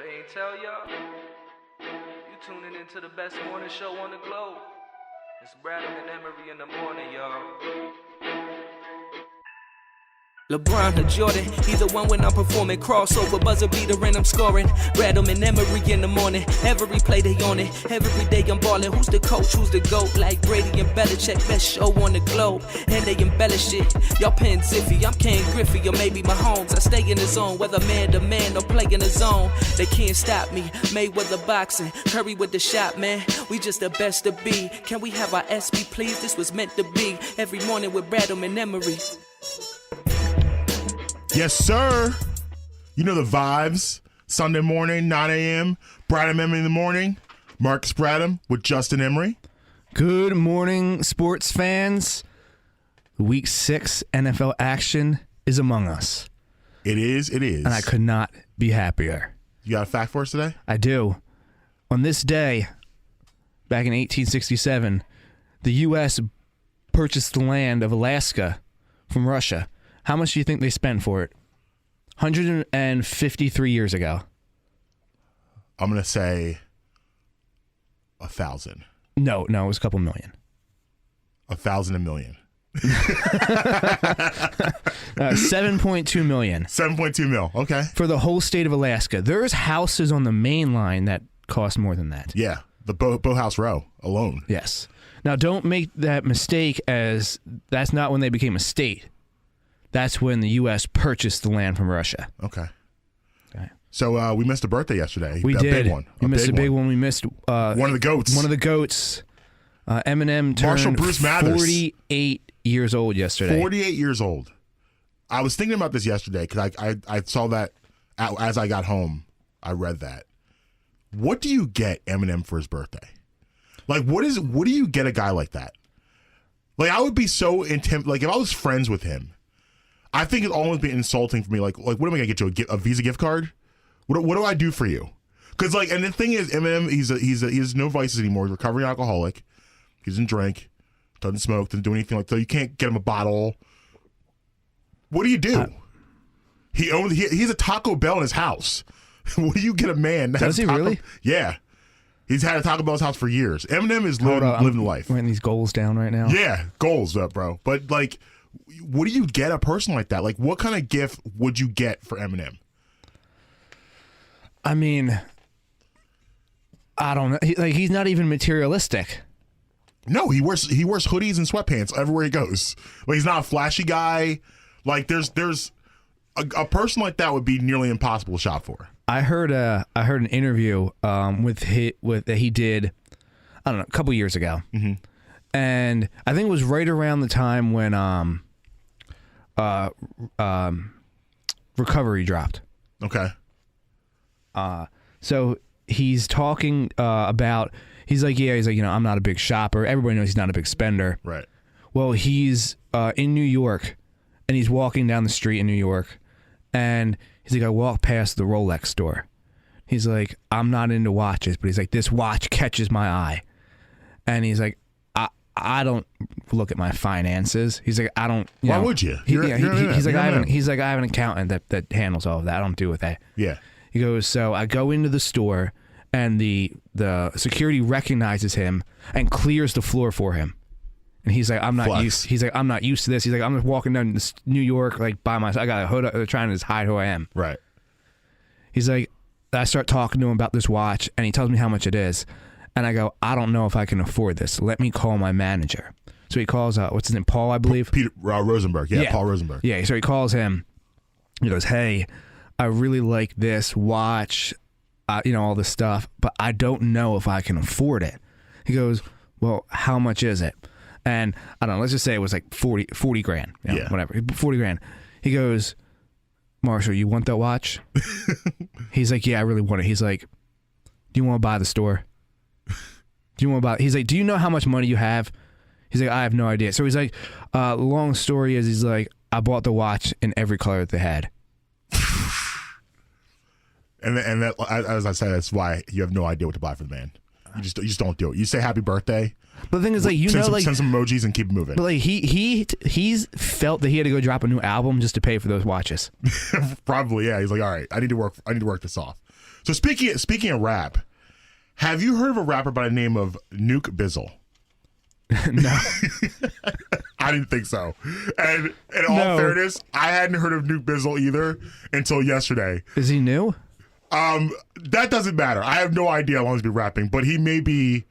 they ain't tell y'all? You tuning into the best morning show on the globe. It's Bradham and Emery in the morning, y'all. LeBron or Jordan, either one when I'm performing. Crossover, buzzer beater and I'm scoring. Bradham and Emery in the morning. Every play they on it. Every day I'm balling. Who's the coach? Who's the GOAT? Like Brady and Belichick, best show on the globe. And they embellish it. Y'all paying Ziffy, I'm Ken Griffey or maybe Mahomes. I stay in the zone, whether man to man or play in the zone. They can't stop me. Mayweather boxing, Curry with the shot, man. We just the best to be. Can we have our SB, please? This was meant to be. Every morning with Bradham and Emery. Yes, sir. You know the vibes. Sunday morning, 9 a.m. Bradham Emery in the morning. Marcus Bradham with Justin Emery. Good morning, sports fans. Week 6 NFL action is among us. It is. And I could not be happier. You got a fact for us today? I do. On this day, back in 1867, the U.S. purchased the land of Alaska from Russia. How much do you think they spent for it? 153 years ago. I'm going to say 1,000. No, it was a couple million. 1,000 a million. 7.2 million. 7.2 mil. Okay. For the whole state of Alaska. There's houses on the main line that cost more than that. Yeah. The Boathouse Row alone. Yes. Now, don't make that mistake as that's not when they became a state. That's when the U.S. purchased the land from Russia. Okay. So we missed a birthday yesterday. We did. Big one. We missed a big one. We missed one of the goats. One of the goats. Eminem Marshall turned Bruce Mathers. 48 years old yesterday. 48 years old. I was thinking about this yesterday because I saw that as I got home. I read that. What do you get Eminem for his birthday? Like, what do you get a guy like that? Like, I would be so intent. Like, if I was friends with him, I think it'd almost be insulting for me. Like what am I gonna get you? A Visa gift card? What do I do for you? Because and the thing is, Eminem, he has no vices anymore. He's a recovering alcoholic. He doesn't drink, doesn't smoke, doesn't do anything like that. You can't get him a bottle. What do you do? He has a Taco Bell in his house. What do you get a man? Does he really? Yeah. He's had a Taco Bell's house for years. Eminem is living the life. I'm writing these goals down right now. Yeah, goals up, bro. But what do you get a person like that? Like, what kind of gift would you get for Eminem? I mean, I don't know. He's not even materialistic. No, he wears hoodies and sweatpants everywhere he goes. Like, he's not a flashy guy. Like, there's a person like that would be nearly impossible to shop for. I heard an interview with that he did, I don't know, a couple years ago. Mm-hmm. And I think it was right around the time when Recovery dropped. Okay. So he's talking about, he's like, I'm not a big shopper. Everybody knows he's not a big spender. Right. Well, he's in New York, and he's walking down the street in New York, and he's like, I walk past the Rolex store. He's like, I'm not into watches, but he's like, this watch catches my eye. And he's like, I don't look at my finances. He's like, I don't. Why would you? He's like, I have an accountant that handles all of that. I don't do with that. Yeah. He goes, so I go into the store, and the security recognizes him and clears the floor for him. And he's like, I'm not used. He's like, I'm not used to this. He's like, I'm just walking down New York like by myself. I got a hood up, trying to just hide who I am. Right. He's like, I start talking to him about this watch, and he tells me how much it is. And I go, I don't know if I can afford this. Let me call my manager. So he calls, what's his name? Paul, I believe? Peter Rosenberg. Yeah, Paul Rosenberg. Yeah, so he calls him. He goes, hey, I really like this watch, all this stuff, but I don't know if I can afford it. He goes, well, how much is it? And I don't know, let's just say it was like 40 grand. Yeah. Whatever, 40 grand. He goes, Marshall, you want that watch? He's like, yeah, I really want it. He's like, do you want to buy the store? He's like, do you know how much money you have? He's like, I have no idea. So he's like, long story is, he's like, I bought the watch in every color that they had. And that, as I said, that's why you have no idea what to buy for the man. You just don't do it. You say happy birthday. But the thing is, send some emojis and keep it moving. But like he's felt that he had to go drop a new album just to pay for those watches. Probably, yeah. He's like, all right, I need to work this off. So speaking of rap, have you heard of a rapper by the name of Nuke Bizzle? No. I didn't think so. And in all No. fairness, I hadn't heard of Nuke Bizzle either until yesterday. Is he new? That doesn't matter. I have no idea how long he's been rapping, but he may be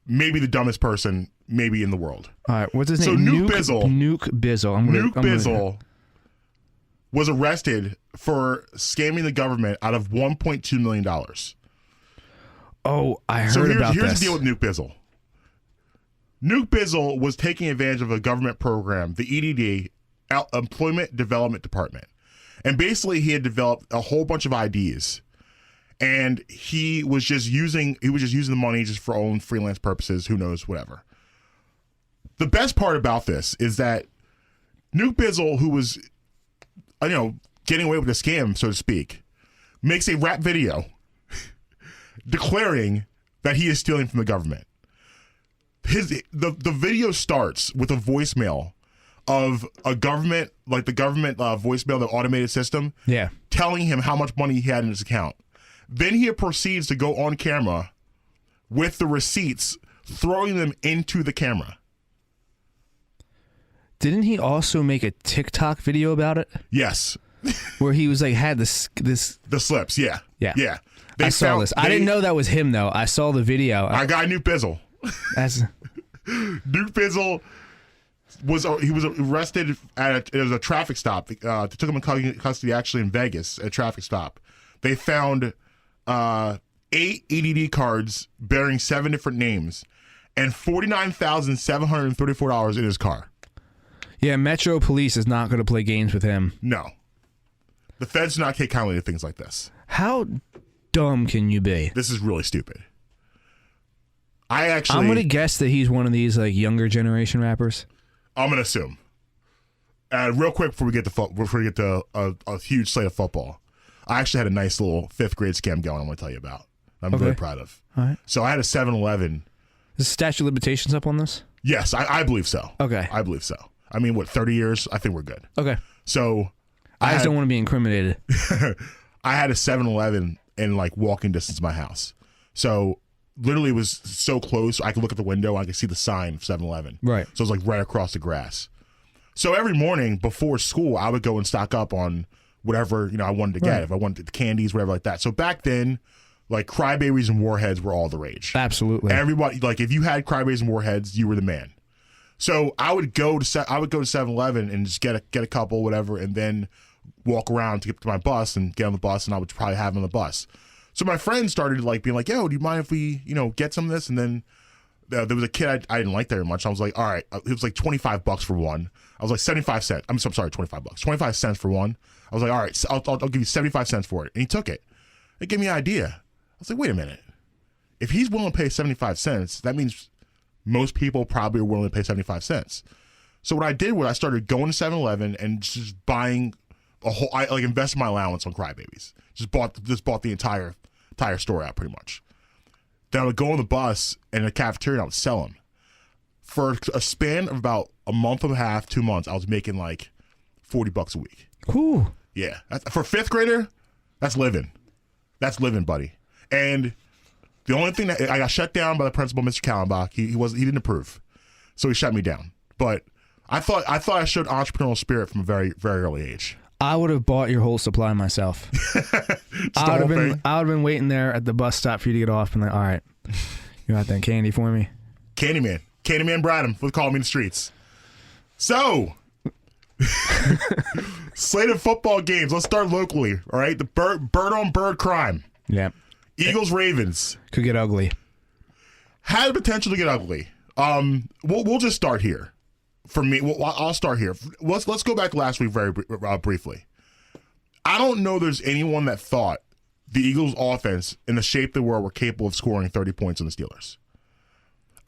the dumbest person maybe in the world. All right. What's his So name? Nuke Bizzle. Nuke Bizzle. Nuke Bizzle was arrested for scamming the government out of $1.2 million. Oh, I heard So about here's this. the deal with Nuke Bizzle. Nuke Bizzle was taking advantage of a government program, the EDD, Employment Development Department. And basically he had developed a whole bunch of ideas. And he was just using the money just for own freelance purposes, who knows, whatever. The best part about this is that Nuke Bizzle, who was getting away with a scam, so to speak, makes a rap video declaring that he is stealing from the government. The video starts with a voicemail of a government, like the government voicemail, the automated system, telling him how much money he had in his account. Then he proceeds to go on camera with the receipts, throwing them into the camera. Didn't he also make a TikTok video about it? Yes. Where he was like, had this. The slips, yeah. Yeah. They I saw this. I didn't know that was him, though. I saw the video. Our guy Nuke Bizzle. That's, Nuke Bizzle was arrested it was a traffic stop. They took him in custody actually in Vegas at a traffic stop. They found 8 EDD cards bearing 7 different names and $49,734 in his car. yeah, Metro Police is not going to play games with him. No. The feds do not take kindly to things like this. How dumb can you be? This is really stupid. I'm going to guess that he's one of these like younger generation rappers. I'm going to assume. Real quick before we get to a huge slate of football, I actually had a nice little 5th grade scam going I want to tell you about. I'm very proud of. All right. So I had a 7-Eleven. Is the statute of limitations up on this? Yes, I believe so. Okay. I believe so. I mean, 30 years? I think we're good. Okay. So I just don't want to be incriminated. I had a 7-Eleven in like walking distance of my house. So literally it was so close I could look at the window and I could see the sign of 7-Eleven. Right. So it was like right across the grass. So every morning before school, I would go and stock up on whatever, I wanted to get. Right. If I wanted the candies, whatever like that. So back then, like Crybabies and Warheads were all the rage. Absolutely. Everybody, like if you had Crybabies and Warheads, you were the man. So I would go to 7-Eleven and just get a couple, whatever, and then walk around to get to my bus and get on the bus, and I would probably have them on the bus. So my friends started like being like, "Yo, do you mind if we, get some of this?" And then there was a kid I didn't like very much. I was like, "All right," it was like $25 for one. I was like 75 cents. I'm sorry, $25. 25 cents for one. I was like, "All right, so I'll give you 75 cents for it," and he took it. It gave me an idea. I was like, "Wait a minute. If he's willing to pay 75 cents, that means most people probably are willing to pay 75 cents." So what I did was I started going to 7-Eleven and just buying I invested my allowance on Crybabies. Just bought the entire store out pretty much. Then I would go on the bus and in the cafeteria and I would sell them. For a span of about a month and a half, 2 months, I was making like $40 a week. Cool. Yeah. For a 5th grader, that's living. That's living, buddy. And the only thing that I got shut down by the principal, Mr. Kallenbach, he didn't approve. So he shut me down. But I thought I showed entrepreneurial spirit from a very, very early age. I would have bought your whole supply myself. I would have been waiting there at the bus stop for you to get off and like, all right, you got that candy for me? Candyman Bradham would call me in the streets. So, slate of football games. Let's start locally. All right, the bird on bird crime. Yeah. Eagles Ravens Could get ugly. had the potential to get ugly. We'll just start here. For me, I'll start here. Let's go back to last week very briefly. I don't know there's anyone that thought the Eagles offense in the shape they were capable of scoring 30 points on the Steelers.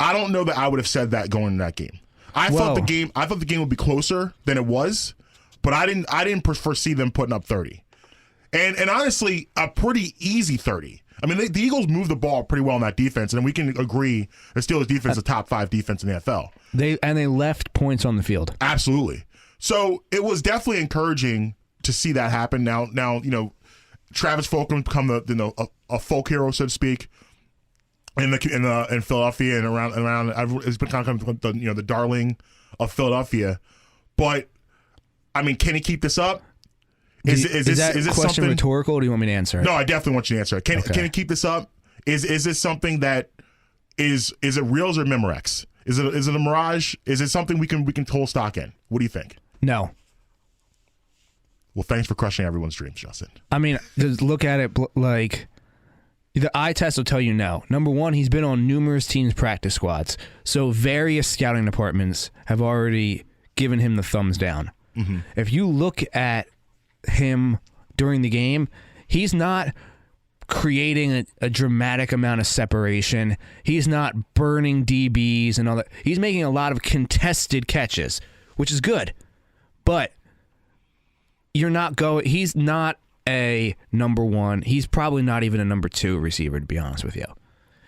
I don't know that I would have said that going into that game. I thought the game would be closer than it was, but I didn't foresee them putting up 30. And honestly, a pretty easy 30. I mean, the Eagles moved the ball pretty well in that defense, and we can agree the Steelers defense is the top 5 defense in the NFL. They left points on the field. Absolutely. So it was definitely encouraging to see that happen. Now Travis Fulgham become a folk hero, so to speak, in Philadelphia and around. It's been kind of the darling of Philadelphia. But I mean, can he keep this up? Is that this question something rhetorical, or do you want me to answer it? No, I definitely want you to answer it. Can he keep this up? Is this something that is it reals or Memorex? Is it a mirage? Is it something we can hold stock in? What do you think? No. Well, thanks for crushing everyone's dreams, Justin. I mean, just look at it like the eye test will tell you no. Number one, he's been on numerous teams' practice squads, so various scouting departments have already given him the thumbs down. Mm-hmm. If you look at him during the game, he's not creating a dramatic amount of separation. He's not burning DBs and all that. He's making a lot of contested catches, which is good. But he's not a number one. He's probably not even a number two receiver, to be honest with you.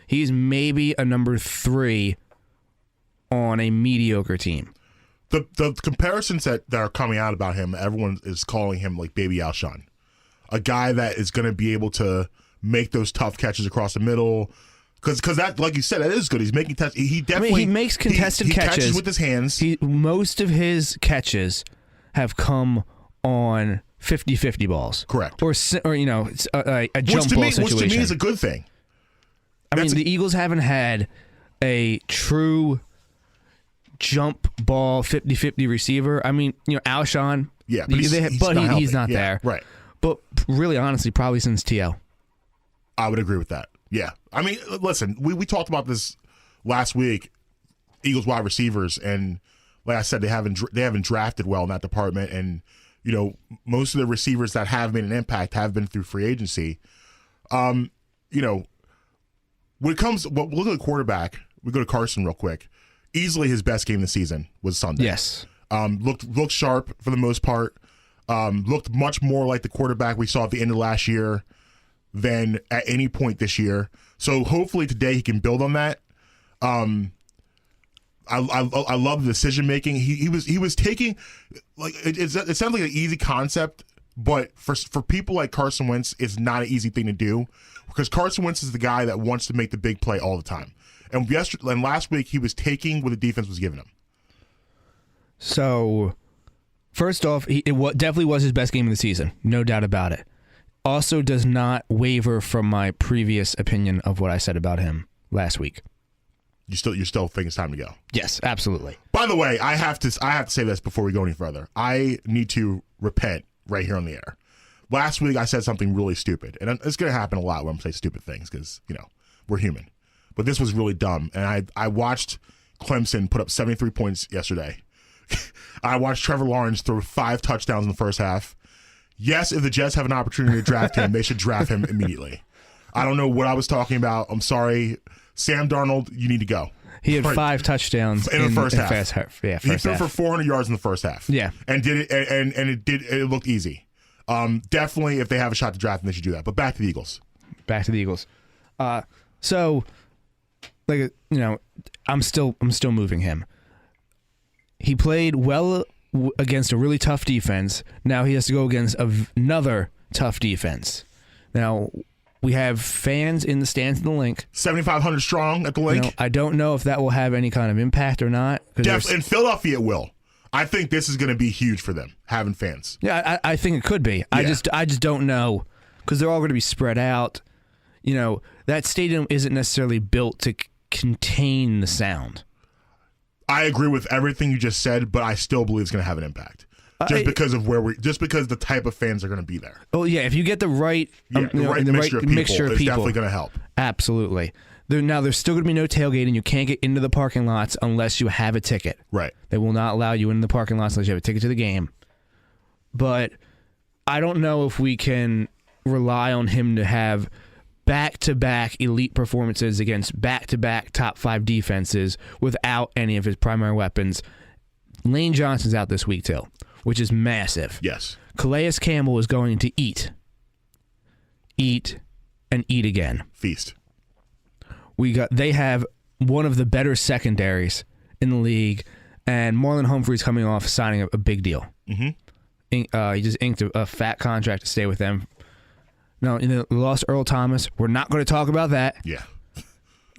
He's maybe a number three on a mediocre team. The comparisons that are coming out about him, everyone is calling him like Baby Alshon, a guy that is going to be able to make those tough catches across the middle. Because that, like you said, that is good. He's making he definitely he makes contested catches with his hands. Most of his catches have come on 50-50 balls. Correct. Or a jump ball situation. Which to me is a good thing. I mean, the Eagles haven't had a true jump ball 50-50 receiver. I mean, Alshon. Yeah, but he's not there. Right. But really, honestly, probably since T.O. I would agree with that. Yeah. I mean, listen, we talked about this last week, Eagles wide receivers, and like I said, they haven't drafted well in that department, and most of the receivers that have made an impact have been through free agency. When it comes, look at the quarterback. We go to Carson real quick. Easily his best game of the season was Sunday. Yes. Looked sharp for the most part. Looked much more like the quarterback we saw at the end of last year than at any point this year. So hopefully today he can build on that. I love the decision making. He was taking, like, it sounds like an easy concept, but for people like Carson Wentz, it's not an easy thing to do, because Carson Wentz is the guy that wants to make the big play all the time. And last week he was taking what the defense was giving him. So, first off, it definitely was his best game of the season, no doubt about it. Also does not waver from my previous opinion of what I said about him last week. You still think it's time to go? Yes, absolutely. By the way, I have to say this before we go any further. I need to repent right here on the air. Last week I said something really stupid, and it's going to happen a lot when I'm saying stupid things because we're human. But this was really dumb, and I watched Clemson put up 73 points yesterday. I watched Trevor Lawrence throw 5 touchdowns in the first half. Yes, if the Jets have an opportunity to draft him, they should draft him immediately. I don't know what I was talking about. I'm sorry. Sam Darnold, you need to go. He had 5 touchdowns in the first half. Yeah, he threw for 400 yards in the first half. Yeah, and did it, and it looked easy. Definitely, if they have a shot to draft him, they should do that. But back to the Eagles. So, I'm still moving him. He played well against a really tough defense. Now he has to go against another tough defense. Now, we have fans in the stands in the Link. 7,500 strong at the Link. I don't know if that will have any kind of impact or not. In Philadelphia, it will. I think this is going to be huge for them, having fans. Yeah, I think it could be. Yeah. I just don't know, because they're all going to be spread out. That stadium isn't necessarily built to contain the sound. I agree with everything you just said, but I still believe it's going to have an impact. Because the type of fans are going to be there. Oh yeah, if you get the right, mixture of people, it's definitely going to help. Absolutely. There's still going to be no tailgating. You can't get into the parking lots unless you have a ticket. Right. They will not allow you into the parking lots unless you have a ticket to the game. But I don't know if we can rely on him to have back-to-back elite performances against back-to-back top 5 defenses without any of his primary weapons. Lane Johnson's out this week too, which is massive. Yes. Calais Campbell is going to eat, and eat again. Feast. They have one of the better secondaries in the league, and Marlon Humphrey's coming off signing a big deal. Mm-hmm. He just inked a fat contract to stay with them. No, they lost Earl Thomas. We're not going to talk about that. Yeah.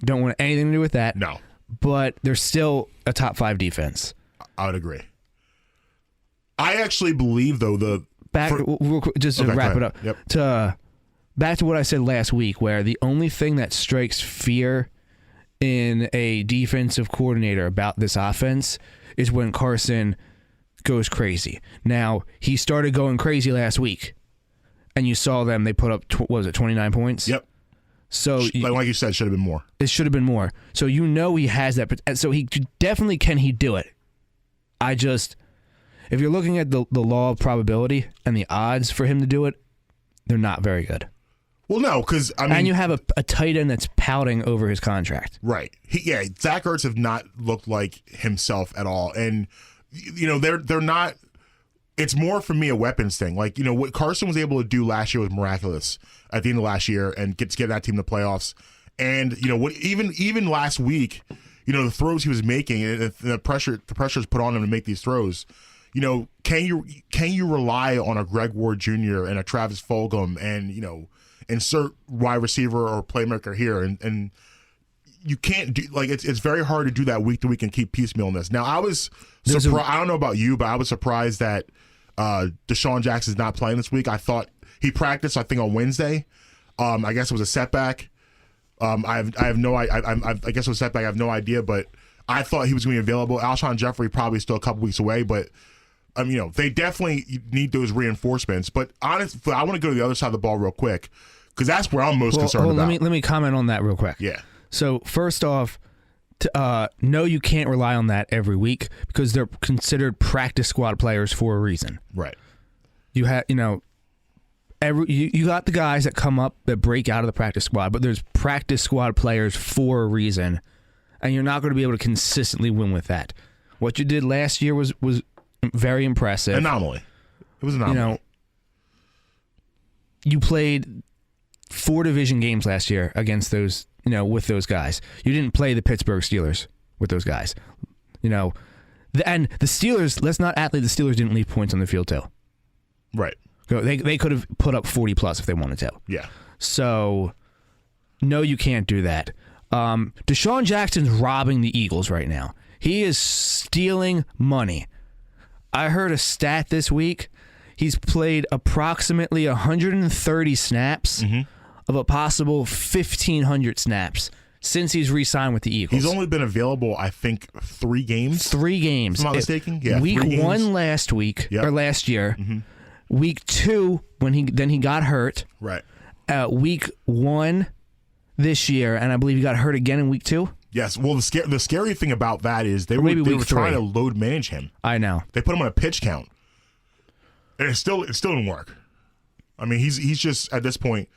Don't want anything to do with that. No. But they're still a top 5 defense. I would agree. I actually believe, though, Real quick, just to Okay, wrap go it ahead. up. Back to what I said last week, where the only thing that strikes fear in a defensive coordinator about this offense is when Carson goes crazy. Now, he started going crazy last week, and you saw them. They put up, 29 points? Yep. So Like you said, should have been more. it should have been more. So he has that. So he definitely can he do it. If you're looking at the law of probability and the odds for him to do it, they're not very good. Well, no, because, I mean... And you have a tight end that's pouting over his contract. Right. Zach Ertz have not looked like himself at all. And, they're not... It's more, for me, a weapons thing. Like, what Carson was able to do last year was miraculous at the end of last year and get that team to the playoffs. And, what even last week, the throws he was making and the pressure's put on him to make these throws. Can you rely on a Greg Ward Jr. and a Travis Fulgham and, insert wide receiver or playmaker here, and you can't do, like, it's very hard to do that week to week and keep piecemeal in this. Now, I was surprised. I don't know about you, but I was surprised that Deshaun Jackson's not playing this week. I thought he practiced, I think, on Wednesday. I guess it was a setback. I guess it was a setback. I have no idea, but I thought he was going to be available. Alshon Jeffrey probably still a couple weeks away, but they definitely need those reinforcements. But honestly, I want to go to the other side of the ball real quick because that's where I'm most concerned about. Let me comment on that real quick. Yeah. So first off, no, you can't rely on that every week because they're considered practice squad players for a reason. Right. You have, you got the guys that come up that break out of the practice squad, but there's practice squad players for a reason, and you're not going to be able to consistently win with that. What you did last year was very impressive. Anomaly. It was an anomaly. You played 4 division games last year against those, with those guys. You didn't play the Pittsburgh Steelers with those guys. And the Steelers, let's not act like the Steelers didn't leave points on the field too. Right. They could have put up 40 plus if they wanted to. Yeah. So, no, you can't do that. Deshaun Jackson's robbing the Eagles right now. He is stealing money. I heard a stat this week. He's played approximately 130 snaps of a possible 1,500 snaps since he's re-signed with the Eagles. He's only been available, I think, 3 games. 3 games. If I'm not mistaken. Yeah. Week 3 games. 1 last week, Yep. or last year. Week 2, when he got hurt. Right. Week 1 this year, and I believe he got hurt again in week 2. Yes. Well, the scary thing about that is they were week trying 3. to load manage him. I know. They put him on a pitch count, and it still didn't work. I mean, he's just at this point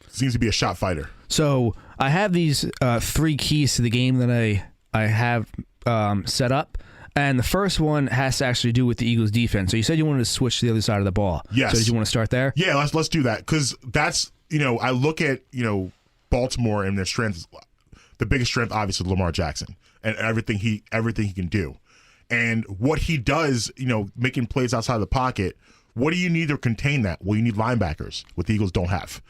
seems to be a shot fighter. So I have these 3 keys to the game that I have set up. And the first one has to actually do with the Eagles' defense. So you said you wanted to switch to the other side of the ball. Yes. So did you want to start there? Yeah, let's do that because that's I look at Baltimore and their strengths. The biggest strength, obviously, is Lamar Jackson and everything he can do, and what he does. Making plays outside of the pocket. What do you need to contain that? Well, you need linebackers, what the Eagles don't have.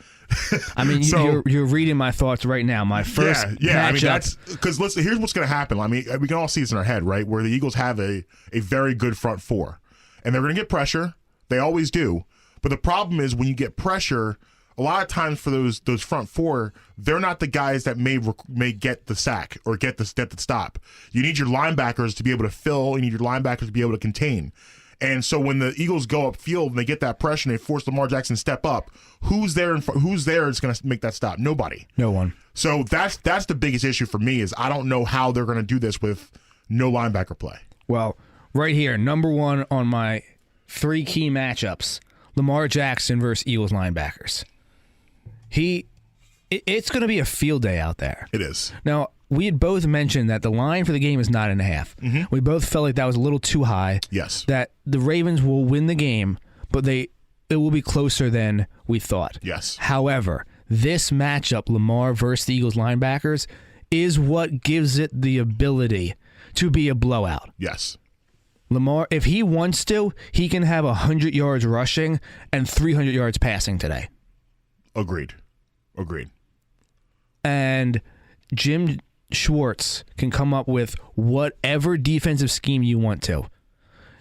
I mean, you're reading my thoughts right now. My first yeah. I mean, matchup. that's because listen. Here's what's going to happen. I mean, we can all see this in our head, right? Where the Eagles have a very good front 4, and they're going to get pressure. They always do. But the problem is when you get pressure, a lot of times for those front 4, they're not the guys that may get the sack or get the stop. You need your linebackers to be able to fill. You need your linebackers to be able to contain. And so when the Eagles go upfield and they get that pressure and they force Lamar Jackson to step up, who's there is going to make that stop? Nobody. No one. So that's the biggest issue for me is I don't know how they're going to do this with no linebacker play. Well, right here, number 1 on my 3 key matchups, Lamar Jackson versus Eagles linebackers. It's going to be a field day out there. It is. Now, we had both mentioned that the line for the game is 9.5. We both felt like that was a little too high. Yes. That the Ravens will win the game, but it will be closer than we thought. Yes. However, this matchup, Lamar versus the Eagles linebackers, is what gives it the ability to be a blowout. Yes. Lamar, if he wants to, he can have 100 yards rushing and 300 yards passing today. Agreed. And Jim Schwartz can come up with whatever defensive scheme you want to.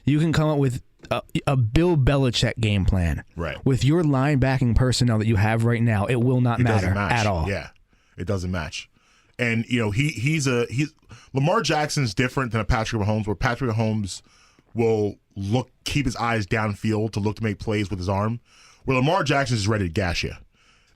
You can come up with a Bill Belichick game plan. Right. With your linebacking personnel that you have right now, it will not matter match at all. Yeah, it doesn't match. And he's Lamar Jackson's different than a Patrick Mahomes, where Patrick Mahomes will keep his eyes downfield to make plays with his arm, where Lamar Jackson is ready to gash you.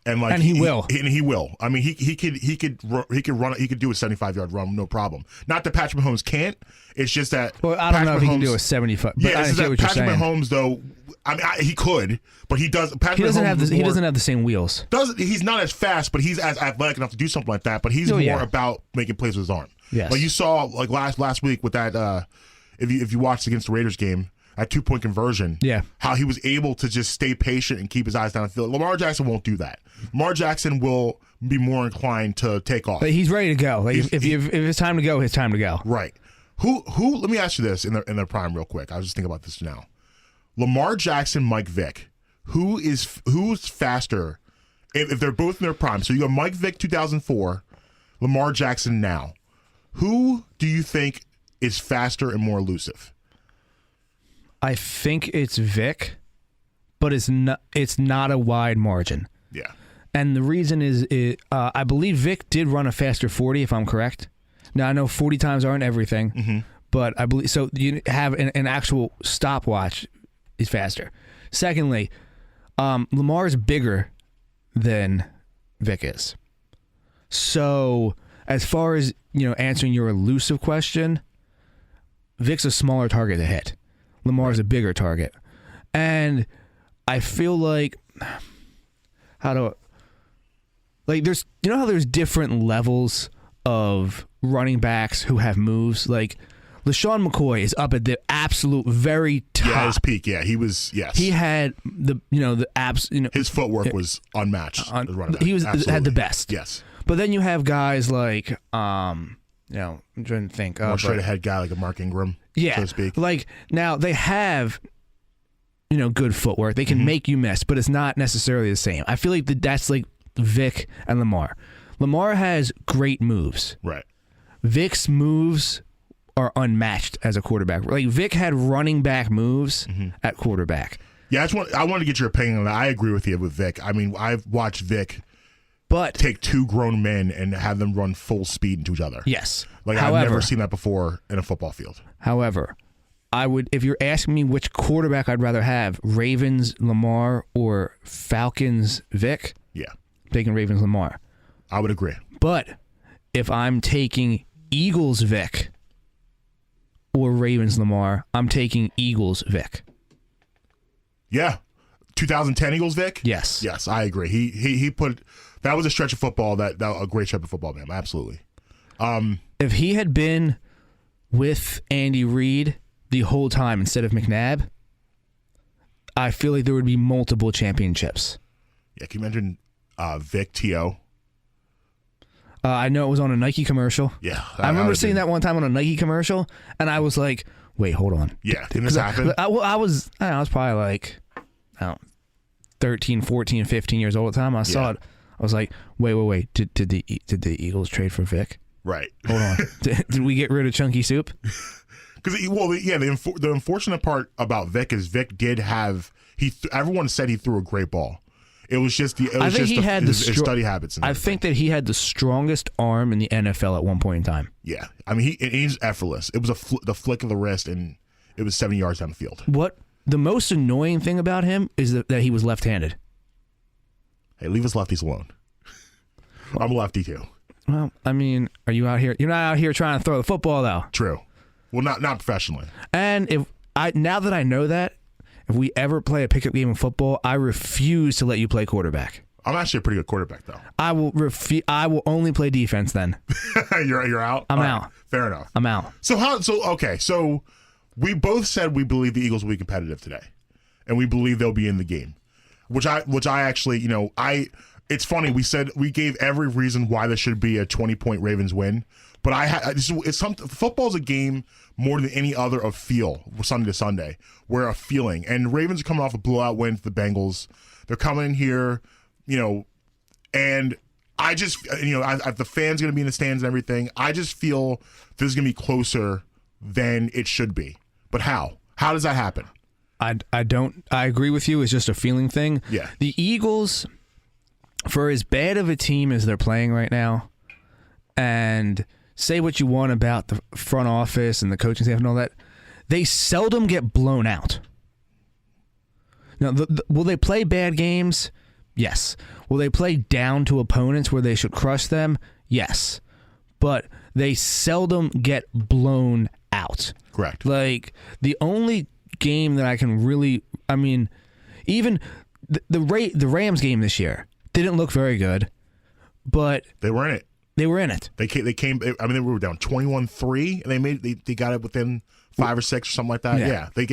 And he will. He will. I mean, he could run. He could do a 75-yard run, no problem. Not that Patrick Mahomes can't. It's just that. Well, I don't know if he can do a 75. But Yeah, I it's just get that what you're Patrick saying. Mahomes, though. I mean, he could, but he does. Patrick He doesn't Mahomes have is the, he more- doesn't have the same wheels. He's not as fast, but he's as athletic enough to do something like that. But he's Oh, more yeah. about making plays with his arm. Yes. Like you saw last week with that. If you watched against the Raiders game, at 2-point conversion. Yeah. How he was able to just stay patient and keep his eyes downfield. Lamar Jackson won't do that. Lamar Jackson will be more inclined to take off. But he's ready to go. Like if it's time to go, it's time to go. Right. Who? Let me ask you this in their prime real quick. I was just thinking about this now. Lamar Jackson, Mike Vick. Who's faster? If they're both in their prime. So you got Mike Vick 2004, Lamar Jackson now. Who do you think is faster and more elusive? I think it's Vic, but it's not a wide margin. Yeah. And the reason is, I believe Vic did run a faster 40, if I'm correct. Now, I know 40 times aren't everything, but I believe so. You have an actual stopwatch is faster. Secondly, Lamar is bigger than Vic is. So, as far as answering your elusive question, Vic's a smaller target to hit. Lamar's a bigger target, and I feel like there's how there's different levels of running backs who have moves. Like LaShawn McCoy is up at the absolute very top. Yeah, his peak. Yeah, he was. Yes, He had the abs. his footwork was unmatched. as a running back. He had Absolutely. the best. Yes, But then you have guys like I'm trying to think. more straight ahead guy like a Mark Ingram. Yeah, so to speak. like now they have good footwork. They can Mm-hmm. make you miss, but it's not necessarily the same. I feel like that's like Vic and Lamar. Lamar has great moves. Right. Vic's moves are unmatched as a quarterback. Like Vic had running back moves at quarterback. Yeah, I want to get your opinion on that. I agree with you with Vic. I mean, I've watched Vic But take two grown men and have them run full speed into each other. yes, Like however, I've never seen that before in a football field. However, I would, if you're asking me which quarterback I'd rather have, Ravens Lamar or Falcons Vic, Yeah, I'm taking Ravens Lamar. I would agree. But if I'm taking Eagles Vic or Ravens Lamar, I'm taking Eagles Vic. Yeah, 2010 Eagles Vic. Yes. Yes, I agree. He put that was a stretch of football that a great stretch of football, man. Absolutely. If he had been with Andy Reid the whole time instead of McNabb, I feel like there would be multiple championships. Yeah, can you mention Vic T.O.? I know it was on a Nike commercial. Yeah, I remember seeing that one time on a Nike commercial, and I was like, "Wait, hold on." Yeah, didn't this happen? I was probably like, 13, 14, 15 years old at the time. I saw it. I was like, "Wait! Did the Eagles trade for Vic? Right. Hold on. Did we get rid of Chunky Soup?" Because the unfortunate part about Vic is Vic did have everyone said he threw a great ball. It was just his study habits. And I think that he had the strongest arm in the NFL at one point in time. Yeah, I mean he's effortless. It was the flick of the wrist, and it was 70 yards down the field. What the most annoying thing about him is that he was left-handed. Hey, leave us lefties alone. I'm a lefty too. Well, I mean, are you out here? You're not out here trying to throw the football though. True. Well, not professionally. And now that I know that, if we ever play a pickup game of football, I refuse to let you play quarterback. I'm actually a pretty good quarterback though. I will only play defense then. You're out. I'm All out. right, fair enough. I'm out. So we both said we believe the Eagles will be competitive today, and we believe they'll be in the game. Which I actually, it's funny. We gave every reason why there should be a 20-point Ravens win, but football's a game more than any other of feel Sunday to Sunday, where a feeling. And Ravens are coming off a blowout win to the Bengals. They're coming in here And I just, the fans going to be in the stands and everything. I just feel this is going to be closer than it should be. But how? How does that happen? I agree with you. It's just a feeling thing. Yeah. The Eagles, for as bad of a team as they're playing right now, and say what you want about the front office and the coaching staff and all that, they seldom get blown out. Now, will they play bad games? Yes. Will they play down to opponents where they should crush them? Yes. But they seldom get blown out. Correct. Like, the only game that I can really, even the Rams game this year didn't look very good, but they were in it. They were in it. They came. They were down 21-3, and they got it within 5 or 6 or something like that. Yeah. They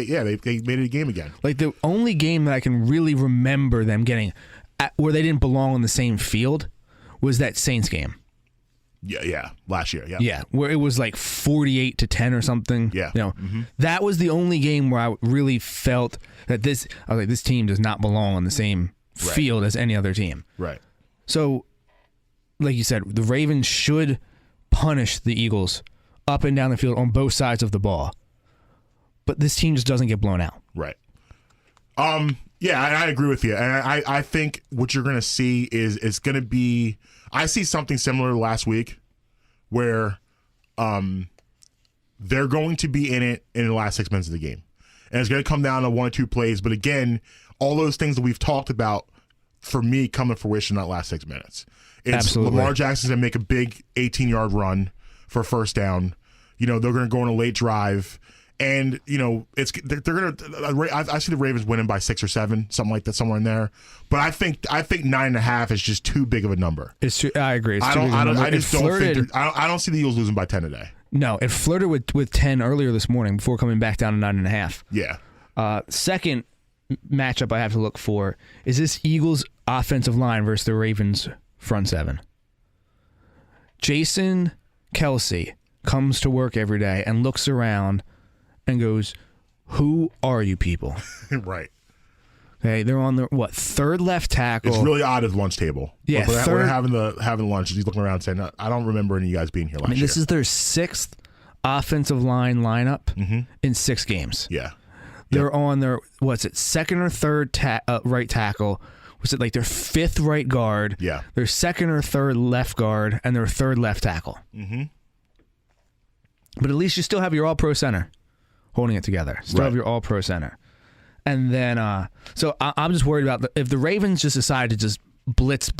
made it a game again. Like, the only game that I can really remember them getting where they didn't belong on the same field was that Saints game. Yeah, last year. Yeah. Yeah, where it was like 48-10 or something. Yeah. That was the only game where I really felt that this team does not belong on the same field as any other team. Right. So, like you said, the Ravens should punish the Eagles up and down the field on both sides of the ball. But this team just doesn't get blown out. Right. Yeah, I agree with you. And I think what you're going to see is it's going to be, I see something similar to last week where they're going to be in it in the last 6 minutes of the game. And it's going to come down to 1 or 2 plays. But again, all those things that we've talked about, for me, come to fruition in that last 6 minutes. It's Absolutely. Lamar Jackson's going to make a big 18-yard run for a first down. They're going to go on a late drive. And, they're going to, I see the Ravens winning by 6 or 7, something like that, somewhere in there. But I think 9.5 is just too big of a number. It's too, I agree. It's I too don't, big of a I don't, number. I just It don't flirted- think, I don't see the Eagles losing by 10 today. No, it flirted with 10 earlier this morning before coming back down to 9.5. Yeah. Second matchup I have to look for is this Eagles offensive line versus the Ravens front seven. Jason Kelsey comes to work every day and looks around and goes, "Who are you people?" Right. Okay, they're on the third left tackle. It's really odd at the lunch table. Yeah, When third- we're having lunch, he's looking around saying, I don't remember any of you guys being here last year. This is their 6th offensive line lineup in 6 games. Yeah. They're on their second or third right tackle. Was it like their 5th right guard? Yeah. Their 2nd or 3rd left guard and their 3rd left tackle. Mm-hmm. But at least you still have your All-Pro center holding it together. Still have your All-Pro center. And then, so I'm just worried about if the Ravens just decide to just blitz,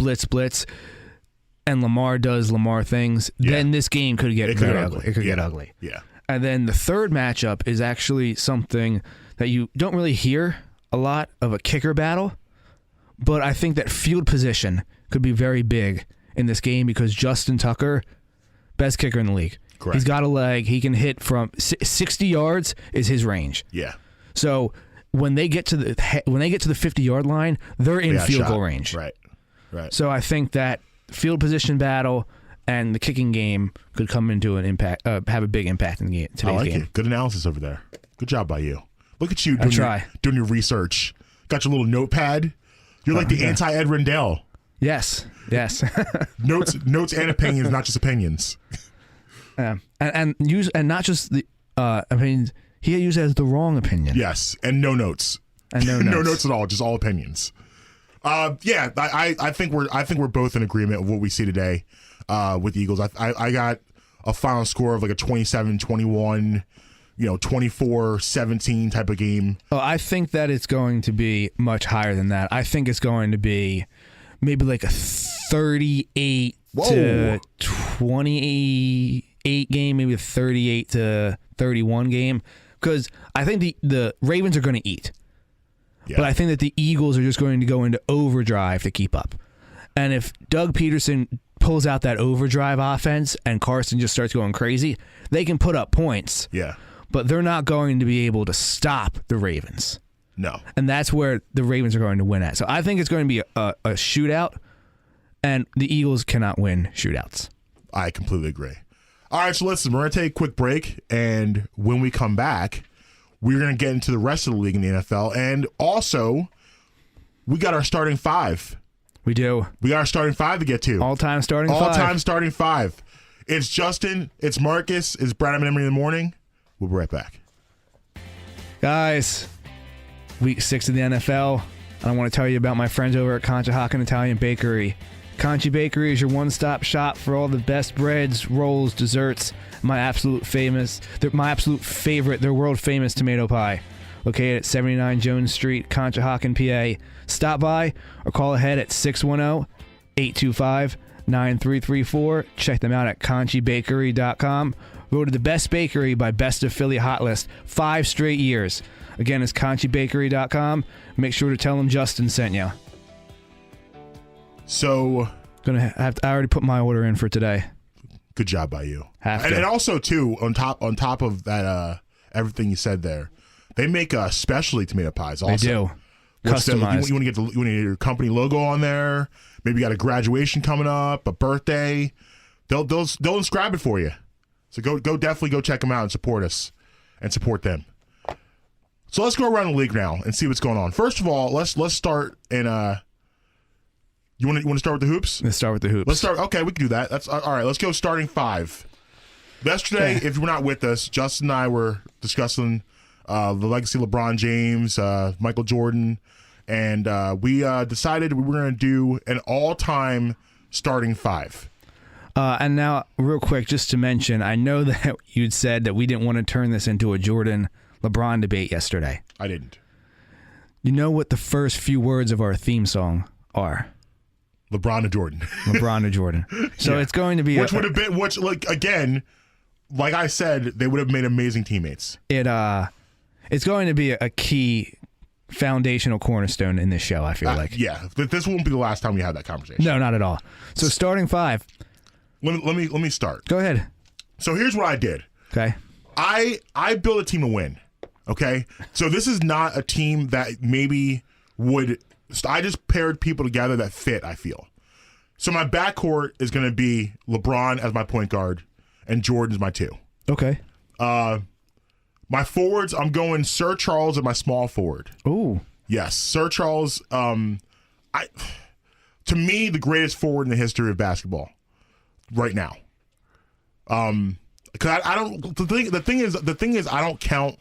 and Lamar does Lamar things, then this game could get very ugly. It could get ugly. Yeah. And then the third matchup is actually something that you don't really hear a lot of, a kicker battle. But I think that field position could be very big in this game because Justin Tucker, best kicker in the league. Correct. He's got a leg. He can hit from 60 yards is his range. Yeah. So when they get to the 50-yard line, they're in field goal range. Right. So I think that field position battle and the kicking game could come into an impact, have a big impact in the game. Today's I like game. it. Good analysis over there. Good job by you. Look at you doing, doing your research. Got your little notepad. You're like the anti-Ed Rendell. Yes. Notes and opinions, not just opinions. And not just the opinions. He uses the wrong opinion. Yes, and no notes. And no notes. No notes at all, just all opinions. Yeah, I think we're both in agreement with what we see today with the Eagles. I got a final score of like a 27-21, 24-17 type of game. Oh, I think that it's going to be much higher than that. I think it's going to be maybe like a 38 to 28 game, maybe a 38 to 31 game, because I think the Ravens are going to eat. Yeah. But I think that the Eagles are just going to go into overdrive to keep up. And if Doug Peterson pulls out that overdrive offense and Carson just starts going crazy, they can put up points. Yeah. But they're not going to be able to stop the Ravens. No. And that's where the Ravens are going to win at. So I think it's going to be a shootout, and the Eagles cannot win shootouts. I completely agree. All right, so listen, we're going to take a quick break, and when we come back, we're going to get into the rest of the league in the NFL, and also, we got our starting 5 We do. We got our starting five to get to. All-time starting five. All-time starting five. It's Justin, it's Marcus, it's Brad and Emery in the morning. We'll be right back. Guys, week 6 of the NFL. I want to tell you about my friends over at Conshohocken Italian Bakery. Conchi Bakery is your one-stop shop for all the best breads, rolls, desserts. My absolute favorite, their world-famous tomato pie. Located at 79 Jones Street, Conshohocken, PA. Stop by or call ahead at 610-825-9334. Check them out at conchibakery.com. Voted the best bakery by Best of Philly Hot List 5 straight years. Again, it's conchibakery.com. Make sure to tell them Justin sent you. So, I already put my order in for today. good job by you. And also too, on top of that, everything you said there, they make specialty tomato pies. Also, They do. Customized. Customized. You want to get your company logo on there. Maybe you got a graduation coming up, a birthday. They'll inscribe it for you. So definitely go check them out and support us and support them. So let's go around the league now and see what's going on. First of all, let's start in you want to start with the hoops? Let's start with the hoops. Let's start. Okay, we can do that. That's all right. Let's go starting five. Yesterday, if you were not with us, Justin and I were discussing the legacy of LeBron James, Michael Jordan, and we decided we were going to do an all-time starting five. And now, real quick, just to mention, I know that you'd said that we didn't want to turn this into a Jordan-LeBron debate yesterday. I didn't. You know what the first few words of our theme song are? LeBron to Jordan. LeBron to Jordan. So Yeah. it's going to be Which would have been, again, like I said, they would have made amazing teammates. It's going to be a key foundational cornerstone in this show, I feel like. Yeah, this won't be the last time we have that conversation. No, not at all. So starting five. Let me start. Go ahead. So here's what I did. Okay. I built a team to win. Okay? So this is not a team that maybe would... I just paired people together that fit, I feel. So my backcourt is going to be LeBron as my point guard and Jordan as my two. Okay. My forwards, I'm going Sir Charles at my small forward. Ooh. Yes, Sir Charles. To me, the greatest forward in the history of basketball, right now. Because I don't. The thing is, I don't count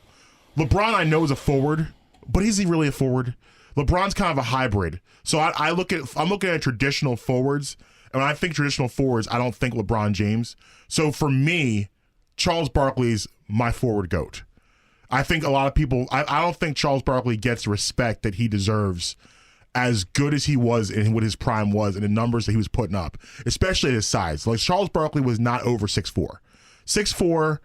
LeBron. I know is a forward, but is he really a forward? LeBron's kind of a hybrid. So I'm looking at traditional forwards, and when I think traditional forwards, I don't think LeBron James. So for me, Charles Barkley's my forward GOAT. I think a lot of people. I don't think Charles Barkley gets the respect that he deserves, as good as he was and what his prime was and the numbers that he was putting up, especially at his size. Like Charles Barkley was not over 6'4". 6'4",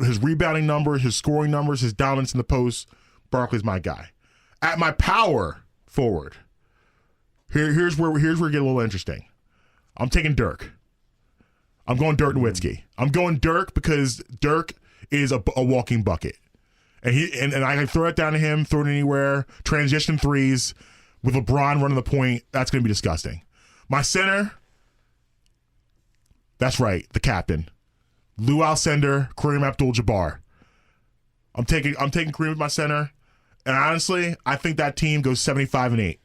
his rebounding numbers, his scoring numbers, his dominance in the post, Barkley's my guy. At my power forward, here's where we get a little interesting. I'm taking Dirk. I'm going Dirk Nowitzki. I'm going Dirk because Dirk is a walking bucket. And I can throw it down to him, throw it anywhere, transition threes with LeBron running the point. That's going to be disgusting. My center, that's right, the captain, Lou Alcindor, Kareem Abdul-Jabbar. I'm taking Kareem with my center, and honestly, I think that team goes 75-8.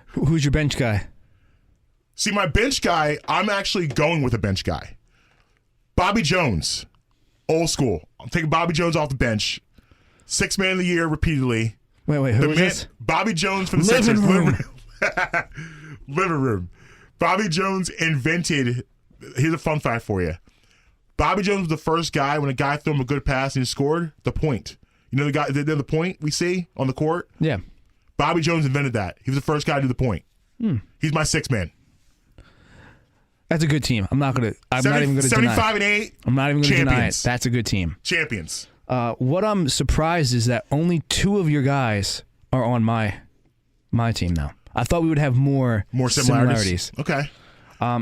Who's your bench guy? See, my bench guy, I'm actually going with a bench guy. Bobby Jones, old school. I'm taking Bobby Jones off the bench. 6th man of the year repeatedly. Wait, who is this? Bobby Jones from the Living Sixers. room. Living room. Bobby Jones invented. Here's a fun fact for you. Bobby Jones was the first guy when a guy threw him a good pass and he scored the point. You know the guy, the point we see on the court. Yeah. Bobby Jones invented that. He was the first guy to do the point. He's my 6th man. That's a good team. I'm not even going to deny it. 75-8. I'm not even going to deny it. Champions. That's a good team. Champions. What I'm surprised is that only 2 of your guys are on my team now. I thought we would have more similarities. Okay.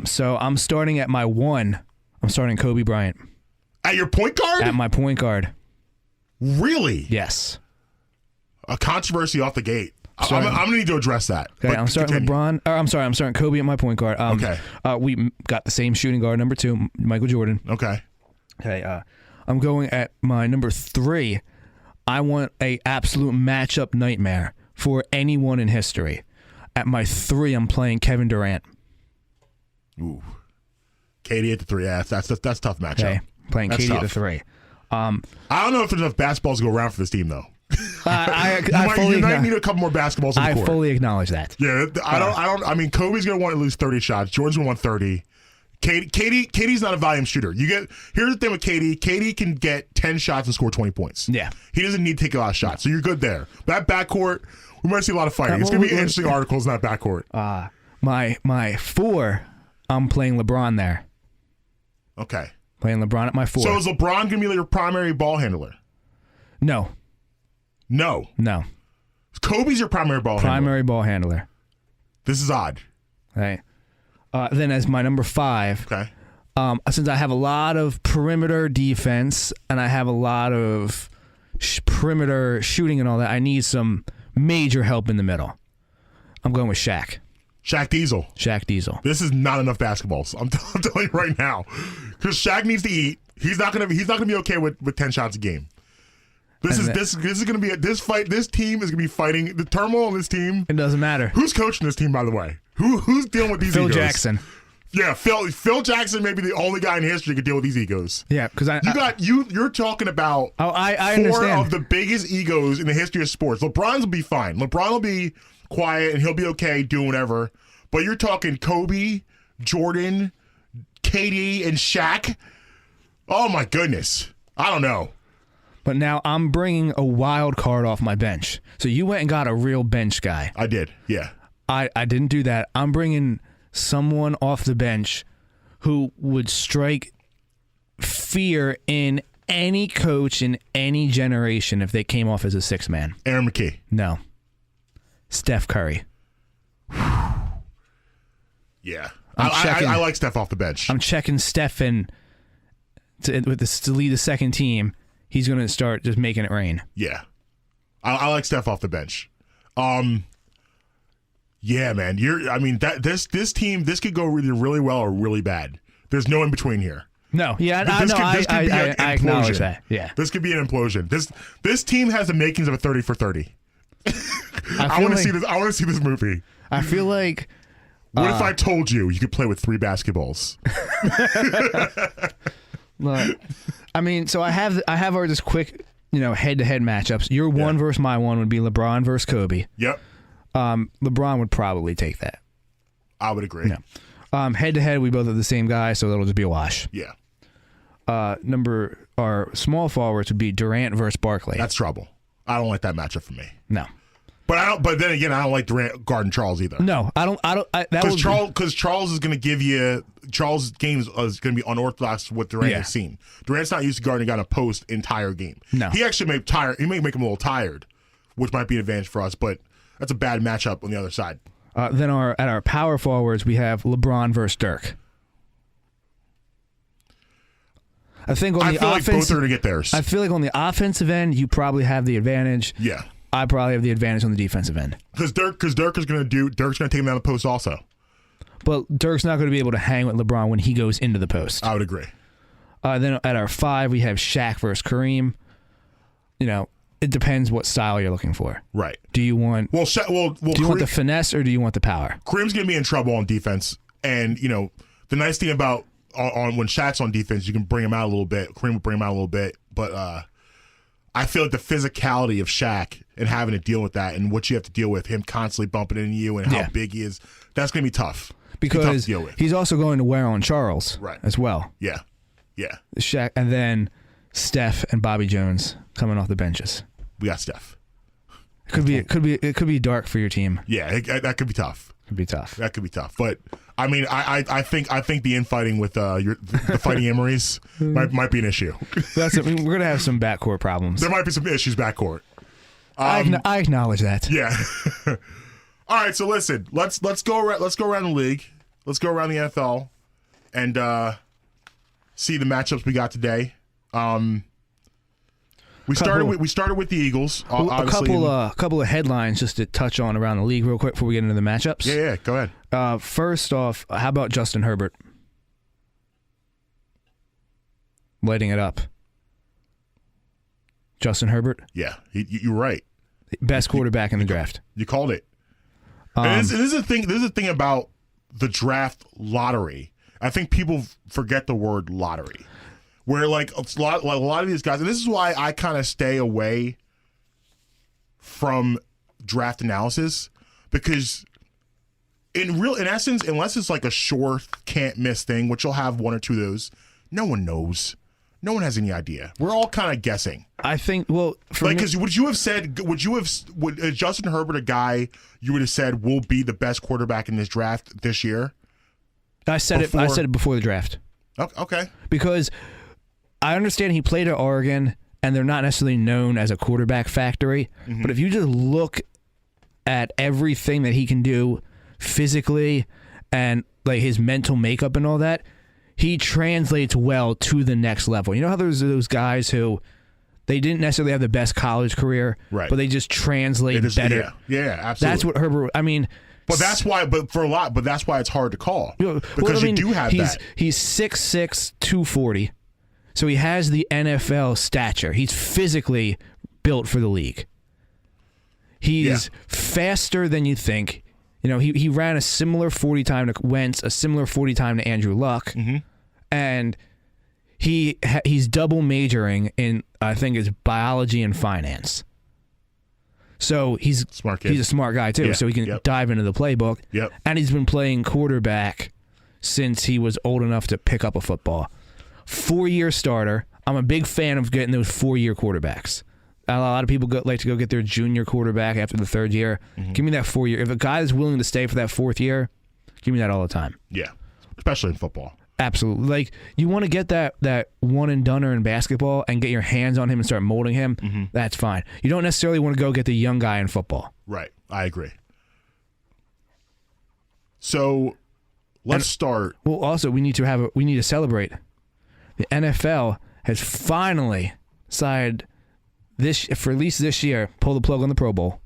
So I'm starting at my 1. I'm starting Kobe Bryant. At your point guard? At my point guard. Really? Yes. A controversy off the gate. I'm Sorry. going to need to address that. Okay, But I'm starting continue. I'm starting Kobe at my point guard. Okay. We got the same shooting guard, number 2, Michael Jordan. Okay. Okay, I'm going at my number 3. I want a absolute matchup nightmare for anyone in history. At my 3, I'm playing Kevin Durant. Ooh. KD at the 3. Yeah, that's a tough matchup. Okay, playing That's KD at the tough. 3. I don't know if there's enough basketballs to go around for this team, though. I You might need a couple more basketballs on the court. fully acknowledge that. Yeah, I mean, Kobe's gonna want at least 30 shots. Jordan's gonna want 30. KD's not a volume shooter. Here's the thing with KD. KD can get 10 shots and score 20 points. Yeah. He doesn't need to take a lot of shots, so you're good there. That backcourt, we might see a lot of fighting. It's gonna be interesting articles in that backcourt. My 4, I'm playing LeBron there. Okay. Playing LeBron at my 4. So is LeBron gonna be your primary ball handler? No. Kobe's your primary ball handler. Primary ball handler. This is odd. Right. Then as my number 5, Okay. since I have a lot of perimeter defense and I have a lot of perimeter shooting and all that, I need some major help in the middle. I'm going with Shaq. Shaq Diesel. Shaq Diesel. This is not enough basketballs. I'm telling you right now, because Shaq needs to eat. He's not gonna be okay with 10 shots a game. This is gonna be this fight. This team is gonna be fighting the turmoil on this team. It doesn't matter. Who's coaching this team, by the way? Who's dealing with these Phil egos? Jackson. Yeah, Phil Jackson may be the only guy in history who can deal with these egos. Yeah, because You're talking about I 4 understand. of the biggest egos in the history of sports. LeBron's will be fine. LeBron will be quiet and he'll be okay doing whatever. But you're talking Kobe, Jordan, KD, and Shaq. Oh my goodness. I don't know. But now I'm bringing a wild card off my bench. So you went and got a real bench guy. I did. Yeah. I didn't do that. I'm bringing someone off the bench who would strike fear in any coach in any generation if they came off as a 6-man. Aaron McKee. No. Steph Curry. Yeah. checking. I like Steph off the bench. I'm checking Steph in to lead the second team. He's going to start just making it rain. Yeah. I like Steph off the bench. Yeah, man. This team, this could go either really well or really bad. There's no in between here. No, yeah, This could be an I acknowledge implosion. that. Yeah, This could be an implosion. This team has the makings of a 30 for 30. I feel want to like- see this. I want to see this movie. I feel like What if I told you could play with 3 basketballs? look, I mean, so I have our just quick, head-to-head matchups. Your one versus my one would be LeBron versus Kobe. Yep. LeBron would probably take that. I would agree. Yeah. Head-to-head, we both have the same guy, so it'll just be a wash. Yeah. Our small forwards would be Durant versus Barkley. That's trouble. I don't like that matchup for me. No. But then again, I don't like Durant guarding Charles either. No, I don't. That Because Charles is going to give you Charles' games is going to be unorthodox with Durant Yeah. has seen. Durant's not used to guarding a guy in a post entire game. No. He actually may make him a little tired, which might be an advantage for us. But that's a bad matchup on the other side. Then at our power forwards, we have LeBron versus Dirk. I think I feel like both are going to get theirs. I feel like on the offensive end, you probably have the advantage. Yeah. I probably have the advantage on the defensive end. Because Dirk's going to take him down the post also. But Dirk's not going to be able to hang with LeBron when he goes into the post. I would agree. Then at our 5, we have Shaq versus Kareem. It depends what style you're looking for. Right. Do you want Well, do you want the finesse or do you want the power? Kareem's going to be in trouble on defense. And, the nice thing about on when Shaq's on defense, you can bring him out a little bit. Kareem will bring him out a little bit. But I feel like the physicality of Shaq and having to deal with that and what you have to deal with, him constantly bumping into you and how Yeah. big he is, that's going to be tough. Because tough to deal with. he's also going to wear on Charles Right. as well. Yeah. Yeah. Shaq, and then Steph and Bobby Jones coming off the benches. We got Steph. It could be dark for your team. Yeah, that could be tough. Could be tough. That could be tough. But I mean, I think the infighting with the Fighting Emery's might be an issue. We're gonna have some backcourt problems. There might be some issues backcourt. I acknowledge that. Yeah. All right. So listen, let's go around the league. Let's go around the NFL and see the matchups we got today. We started with the Eagles. A couple of headlines just to touch on around the league real quick before we get into the matchups. Yeah. Go ahead. First off, how about Justin Herbert lighting it up? Justin Herbert, Yeah. You're right. best quarterback in the draft. You called it. And this is the thing. This is the thing about the draft lottery. I think people forget the word lottery, where like a lot of these guys, and this is why I kind of stay away from draft analysis, because in essence, unless it's like a sure can't miss thing, which you'll have one or two of those, no one knows. No one has any idea. We're all kind of guessing. I think, well, for Like, me, because would Justin Herbert a guy you would have said will be the best quarterback in this draft this year? I said it before the draft. Okay. Because I understand he played at Oregon, and they're not necessarily known as a quarterback factory. Mm-hmm. But if you just look at everything that he can do physically and like his mental makeup and all that, he translates well to the next level. You know how there's those guys who they didn't necessarily have the best college career, Right. but they just translate better. Yeah, absolutely. That's what Herbert. I mean, But that's why it's hard to call, well, because I mean, you do have he's, that. He's 6'6", 240. So he has the NFL stature. He's physically built for the league. He's faster than you think. You know, he ran a similar 40 time to Wentz, a similar 40 time to Andrew Luck, and he's double majoring in, I think, is biology and finance. So he's Smart kid. He's a smart guy too. Yeah, So he can yep. dive into the playbook. Yep. And he's been playing quarterback since he was old enough to pick up a football. 4-year starter. I'm a big fan of getting those 4-year quarterbacks. A lot of people like to go get their junior quarterback after the 3rd year. Give me that 4-year. If a guy is willing to stay for that 4th year, give me that all the time. Yeah, especially in football. Absolutely. Like, you want to get that one and doneer in basketball and get your hands on him and start molding him, that's fine. You don't necessarily want to go get the young guy in football. Right. I agree. So let's start. Well, also, we need to celebrate. The NFL has finally decided for at least this year, pull the plug on the Pro Bowl.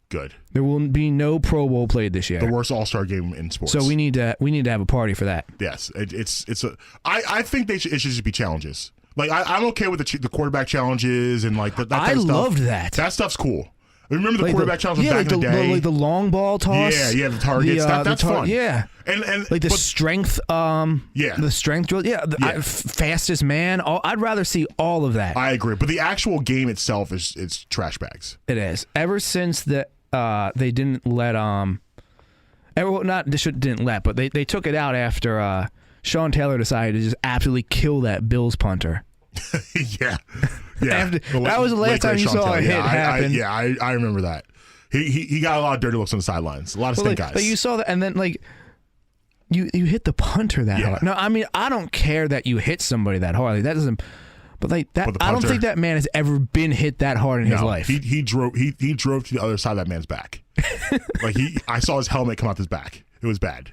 Good. There will be no Pro Bowl played this year. The worst All-Star game in sports. So we need to have a party for that. Yes, I think it should just be challenges. Like I'm okay with the quarterback challenges and like that type I of stuff. loved that. That stuff's cool. Remember the Like quarterback challenge from like back in the day? like the long ball toss. Yeah, the targets. That's fun. Yeah, and like the but- strength. The strength drill. Yeah, fastest man. I'd rather see all of that. I agree, but the actual game itself is trash bags. It is. Ever since they didn't let didn't let, but they took it out after Sean Taylor decided to just absolutely kill that Bills punter. yeah. That was the last time you saw a hit happen. I remember that. He got a lot of dirty looks on the sidelines. A lot of stink eyes. But you saw that, and then like you hit the punter that hard. No, I mean, I don't care that you hit somebody that hard. Like, that doesn't. But like that, I don't think that man has ever been hit that hard in his life. He drove to the other side of that man's back. Like I saw his helmet come out his back. It was bad.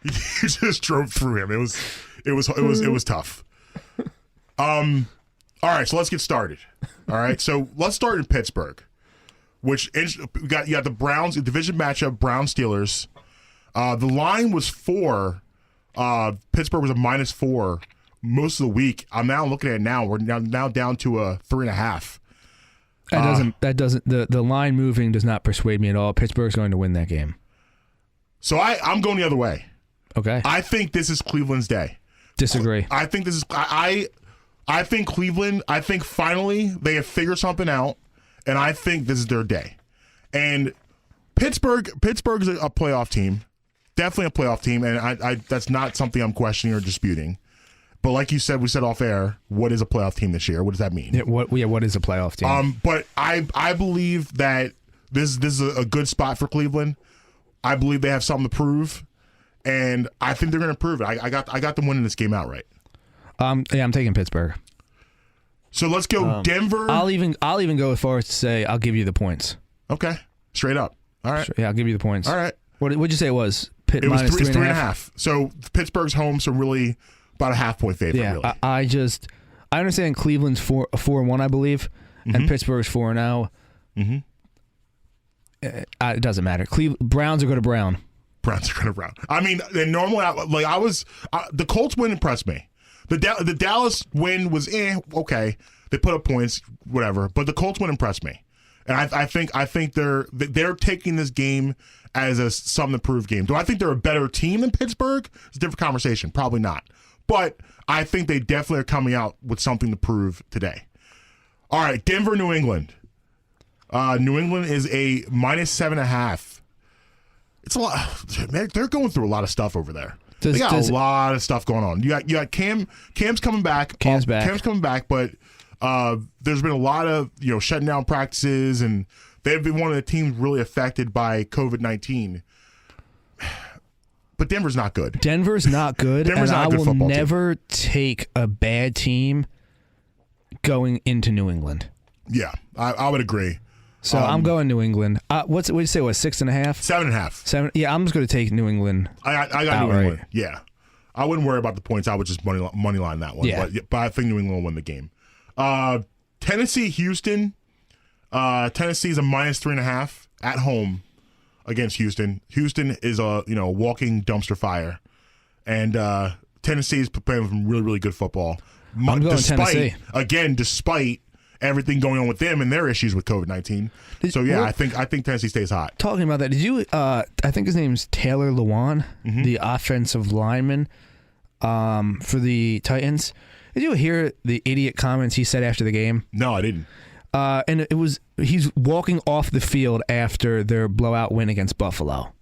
He just drove through him. It was tough. All right, so let's get started. All right, so let's start in Pittsburgh, which you got the Browns, a division matchup, Browns Steelers. The line was 4. Pittsburgh was a -4 most of the week. I'm now looking at it now. We're now down to a 3.5. That doesn't the line moving does not persuade me at all. Pittsburgh's going to win that game. So I'm going the other way. Okay. I think this is Cleveland's day. Disagree. I think this is I think Cleveland, I think finally they have figured something out, and I think this is their day. And Pittsburgh is a playoff team. Definitely a playoff team, and I that's not something I'm questioning or disputing. But like you said, we said off air, what is a playoff team this year? What does that mean? What is a playoff team? But I believe that this is a good spot for Cleveland. I believe they have something to prove, and I think they're going to prove it. I got them winning this game outright. I'm taking Pittsburgh. So let's go Denver. I'll even go as far as to say I'll give you the points. Okay, straight up. All right. Yeah, I'll give you the points. All right. What'd you say it was? Pitt It was minus 3.5. So Pittsburgh's home, so really about a half-point favorite. Yeah, really. I understand Cleveland's 4-1, I believe, and Pittsburgh's 4-0. It doesn't matter. Browns are going to Brown. Browns are going to Brown. I mean, and normally, the Colts win impressed me. The Dallas win was okay. They put up points, whatever. But the Colts win impressed me. And I think they're taking this game as a something to prove game. Do I think they're a better team than Pittsburgh? It's a different conversation. Probably not. But I think they definitely are coming out with something to prove today. All right, Denver, New England. New England is a -7.5. It's a lot. Man, they're going through a lot of stuff over there. They got a lot of stuff going on. You got Cam's coming back. Cam's back. Cam's coming back, but there's been a lot of shutting down practices, and they've been one of the teams really affected by COVID-19. But Denver's not good. Denver's not good, Denver's and not a I good will football never take a bad team going into New England. Yeah, I would agree. So I'm going New England. What did you say? What, 6.5? 7.5. 7. Yeah, I'm just going to take New England. I got New outright. England. Yeah, I wouldn't worry about the points. I would just money line that one. Yeah. But I think New England will win the game. Tennessee, Houston. Tennessee's a -3.5 at home against Houston. Houston is a walking dumpster fire, and Tennessee's playing some really, really good football. I'm going Tennessee. Despite everything going on with them and their issues with COVID-19. So yeah, I think Tennessee stays hot. Talking about that, did you? I think his name's Taylor Lewan, the offensive lineman for the Titans. Did you hear the idiot comments he said after the game? No, I didn't. And he's walking off the field after their blowout win against Buffalo.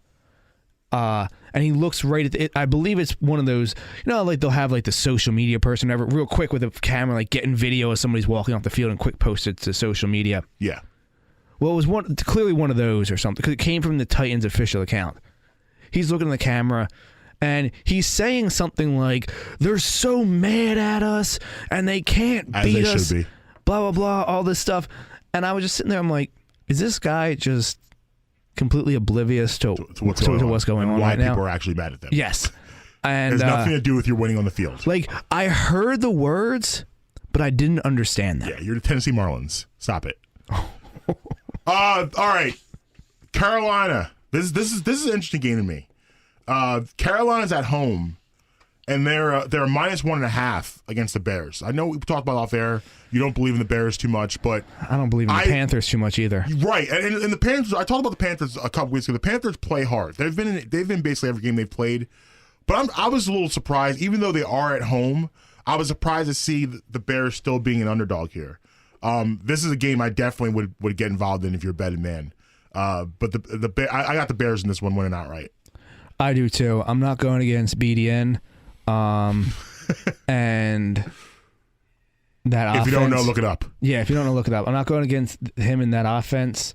And he looks right at it. I believe it's one of those, like they'll have like the social media person ever real quick with a camera, like getting video of somebody's walking off the field and quick post it to social media. Yeah. Well, it was clearly one of those or something because it came from the Titans official account. He's looking at the camera and he's saying something like, "They're so mad at us and they can't beat us." As they should be. Blah, blah, blah, all this stuff. And I was just sitting there, I'm like, is this guy just completely oblivious to what's going on and why right now? people are actually mad at them. Yes. And it has nothing to do with your winning on the field. Like, I heard the words, but I didn't understand them. Yeah, you're the Tennessee Marlins. Stop it. All right. Carolina. This is an interesting game to me. Carolina's at home, and they're -1.5 against the Bears. I know we talked about off air. You don't believe in the Bears too much, but I don't believe in the Panthers too much either. Right, and the Panthers. I talked about the Panthers a couple weeks ago. The Panthers play hard. They've been basically every game they've played. But I was a little surprised, even though they are at home. I was surprised to see the Bears still being an underdog here. This is a game I definitely would get involved in if you're a betting man. But I got the Bears in this one winning outright. I do too. I'm not going against BDN. And that offense. If you don't know, look it up. Yeah, if you don't know, look it up. I'm not going against him in that offense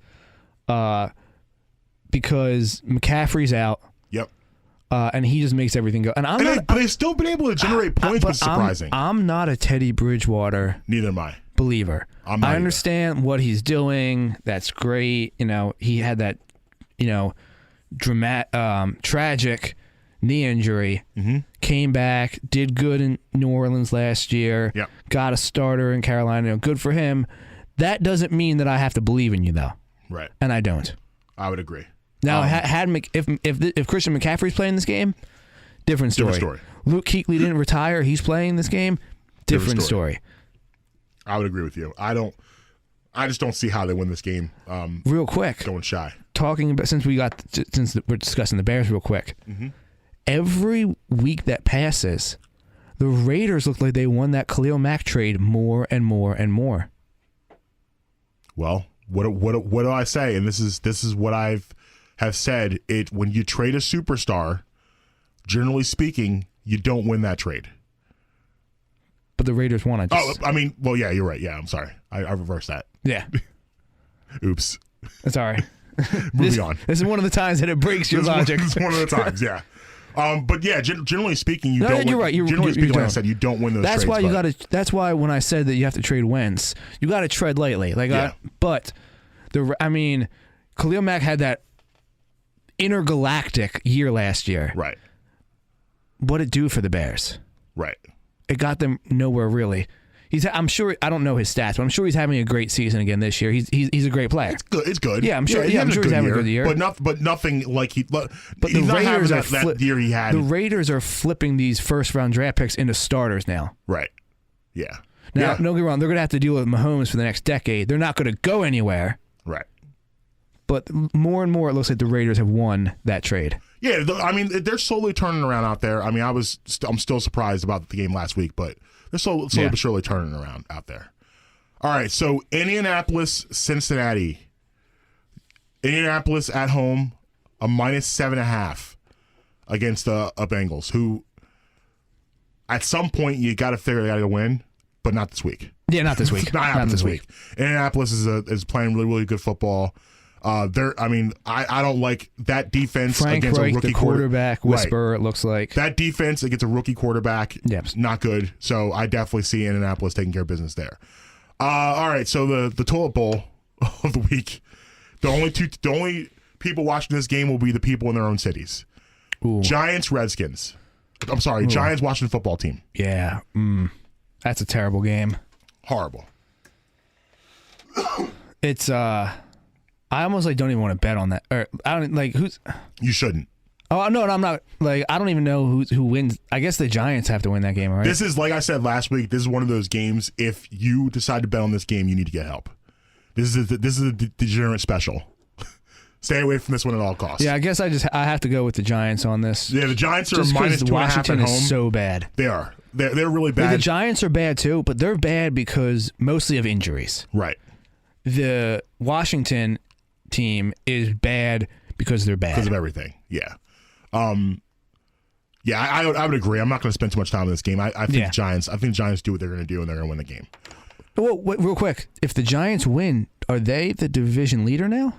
because McCaffrey's out. Yep. And he just makes everything go. But they've still been able to generate points, which is surprising. I'm not a Teddy Bridgewater. Neither am I. Believer. I understand what he's doing. That's great. He had that, tragic knee injury. Mm-hmm. Came back, did good in New Orleans last year. Yep. Got a starter in Carolina. Good for him. That doesn't mean that I have to believe in you, though. Right. And I don't. I would agree. Now, if Christian McCaffrey's playing this game, different story. Luke Kuechly didn't retire. He's playing this game. Different story. I would agree with you. I just don't see how they win this game. Real quick. Going shy. Talking about since we're discussing the Bears real quick. Mm-hmm. Every week that passes, the Raiders look like they won that Khalil Mack trade more and more and more. Well, what do I say? And this is what have said. When you trade a superstar, generally speaking, you don't win that trade. But the Raiders won. Well, yeah, you're right. Yeah, I'm sorry. I reversed that. Yeah. Oops. That's all right. Moving on. This is one of the times that it breaks your logic. This is one of the times, yeah. But yeah, generally speaking, you don't. You're right. Generally speaking, like I said, you don't win those trades. That's why you got to. That's why when I said that you have to trade Wentz, you got to tread lightly. But Khalil Mack had that intergalactic year last year. Right. What'd it do for the Bears? Right. It got them nowhere really. I'm sure. I don't know his stats, but I'm sure he's having a great season again this year. He's a great player. It's good. Yeah, I'm sure. Yeah, I'm sure he's having a good year. But nothing like he. But the Raiders that year he had. The Raiders are flipping these first round draft picks into starters now. Right. Yeah. Now, don't get me wrong. They're going to have to deal with Mahomes for the next decade. They're not going to go anywhere. Right. But more and more, it looks like the Raiders have won that trade. Yeah, I mean, they're slowly turning around out there. I mean, I'm still surprised about the game last week, but they're slowly but surely turning around out there. All right, so Indianapolis, Cincinnati. Indianapolis at home, a -7.5 against the Bengals, who at some point you got to figure they got to win, but not this week. Yeah, not this week. Not happening this week. Indianapolis is playing really, really good football. I don't like that defense Frank against Reich, a rookie the quarterback whisperer, it looks like. That defense against a rookie quarterback, not good. So I definitely see Indianapolis taking care of business there. All right, so the toilet bowl of the week. The only people watching this game will be the people in their own cities. Ooh. Giants, Redskins. I'm sorry, Giants, Washington football team. Yeah, that's a terrible game. Horrible. It's I almost don't even want to bet on that. Or I don't who's. You shouldn't. Oh no, I'm not. I don't even know who wins. I guess the Giants have to win that game, right? This is, like I said last week, this is one of those games. If you decide to bet on this game, you need to get help. This is a degenerate special. Stay away from this one at all costs. Yeah, I guess I have to go with the Giants on this. Yeah, the Giants are just -2.5 Washington at home. is so bad. They are. They're really bad. The Giants are bad too, but they're bad because mostly of injuries. Right. The Washington team is bad because they're bad. Because of everything. Yeah. Yeah, I would agree. I'm not going to spend too much time on this game. I think the Giants do what they're going to do, and they're going to win the game. Well, wait, real quick, if the Giants win, are they the division leader now,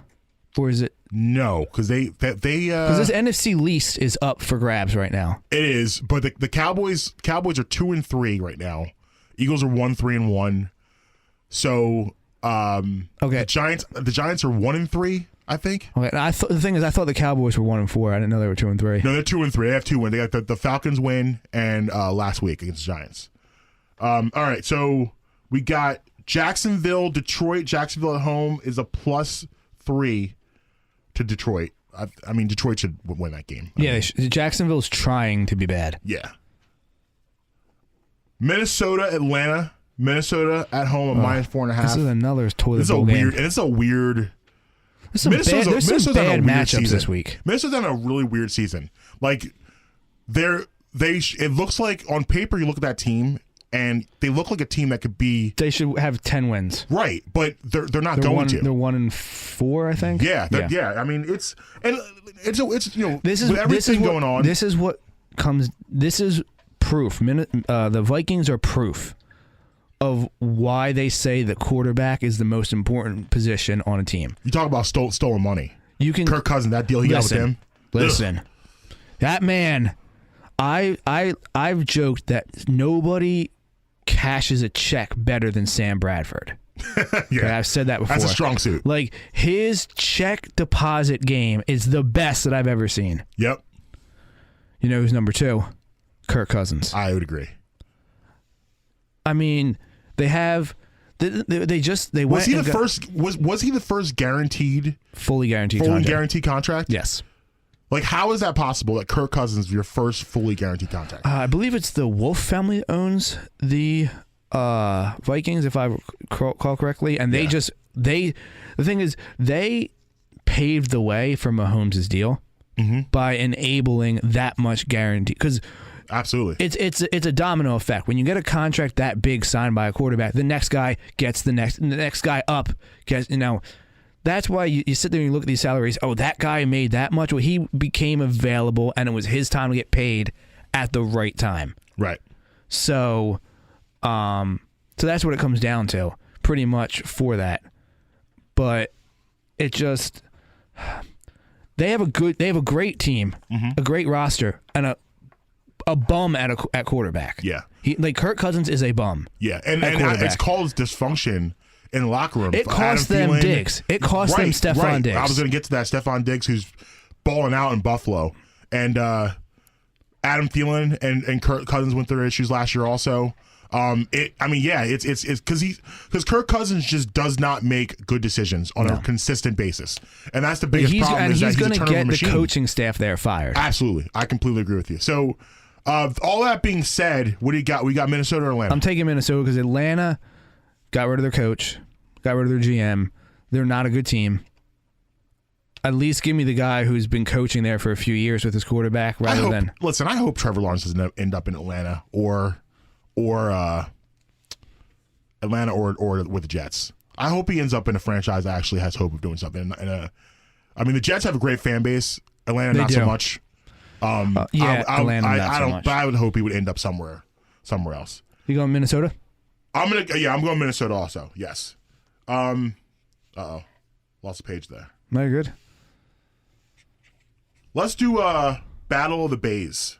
or is it? No, because because this NFC least is up for grabs right now. It is, but the Cowboys are 2-3 right now. Eagles are 1-3-1. So okay, the Giants are 1-3. I think. Okay, and the thing is, I thought the Cowboys were 1-4. I didn't know they were 2-3. No, they're 2-3. They have 2 wins. They got the Falcons win and last week against the Giants. All right, so we got Jacksonville, Detroit. Jacksonville at home is a +3 to Detroit. I mean, Detroit should win that game. Jacksonville's trying to be bad. Yeah. Minnesota, Atlanta. Minnesota at home a -4.5. This is another toilet bowl game. It's a weird. There's some bad matchups this week. Minnesota's on a really weird season. Like, it looks like on paper you look at that team and they look like a team that could be. They should have 10 wins. Right, but they're not going to. They're 1-4, I think. Yeah. I mean, it's this is everything going on. This is what comes. This is proof. The Vikings are proof of why they say the quarterback is the most important position on a team. You talk about stolen money. You can Kirk Cousins, that deal he got with him. Listen, that man. I've joked that nobody cashes a check better than Sam Bradford. Yeah, okay, I've said that before. That's a strong suit. Like, his check deposit game is the best that I've ever seen. Yep. You know who's number 2? Kirk Cousins. I would agree. I mean, they have. They was he the first? Was he the first fully guaranteed contract? Yes. Like, how is that possible that Kirk Cousins is your first fully guaranteed contract? I believe it's the Wolf family that owns the Vikings, if I recall correctly, and they the thing is, they paved the way for Mahomes' deal by enabling that much guarantee. Because absolutely, it's a domino effect. When you get a contract that big signed by a quarterback, the next guy gets the next guy up gets. That's why you sit there and you look at these salaries. Oh, that guy made that much. Well, he became available, and it was his time to get paid at the right time. Right. So, so that's what it comes down to, pretty much for that. But it just they have a great team, a great roster, and a bum at quarterback. Yeah. Kirk Cousins is a bum. Yeah, and it's called dysfunction in the locker room. It cost them Diggs. It cost them Stephon Diggs. I was going to get to that. Stephon Diggs, who's balling out in Buffalo. And Adam Thielen and Kirk Cousins went through their issues last year also. It's because Kirk Cousins just does not make good decisions on a consistent basis. And that's the biggest problem. And he's going to get machine. the coaching staff there fired. Absolutely. I completely agree with you. So, all that being said, what do you got? We got Minnesota or Atlanta? I'm taking Minnesota because Atlanta got rid of their coach, got rid of their GM. They're not a good team. at least give me the guy who's been coaching there for a few years with his quarterback rather than. Listen, I hope Trevor Lawrence doesn't end up in Atlanta or with the Jets. I hope he ends up in a franchise that actually has hope of doing something. I mean, the Jets have a great fan base. Atlanta, not so much. Atlanta, not so much. But I would hope he would end up somewhere else. You going Minnesota? I'm going Minnesota also. Yes. Uh-oh. Lost a page there. No, you're good. Let's do Battle of the Bays.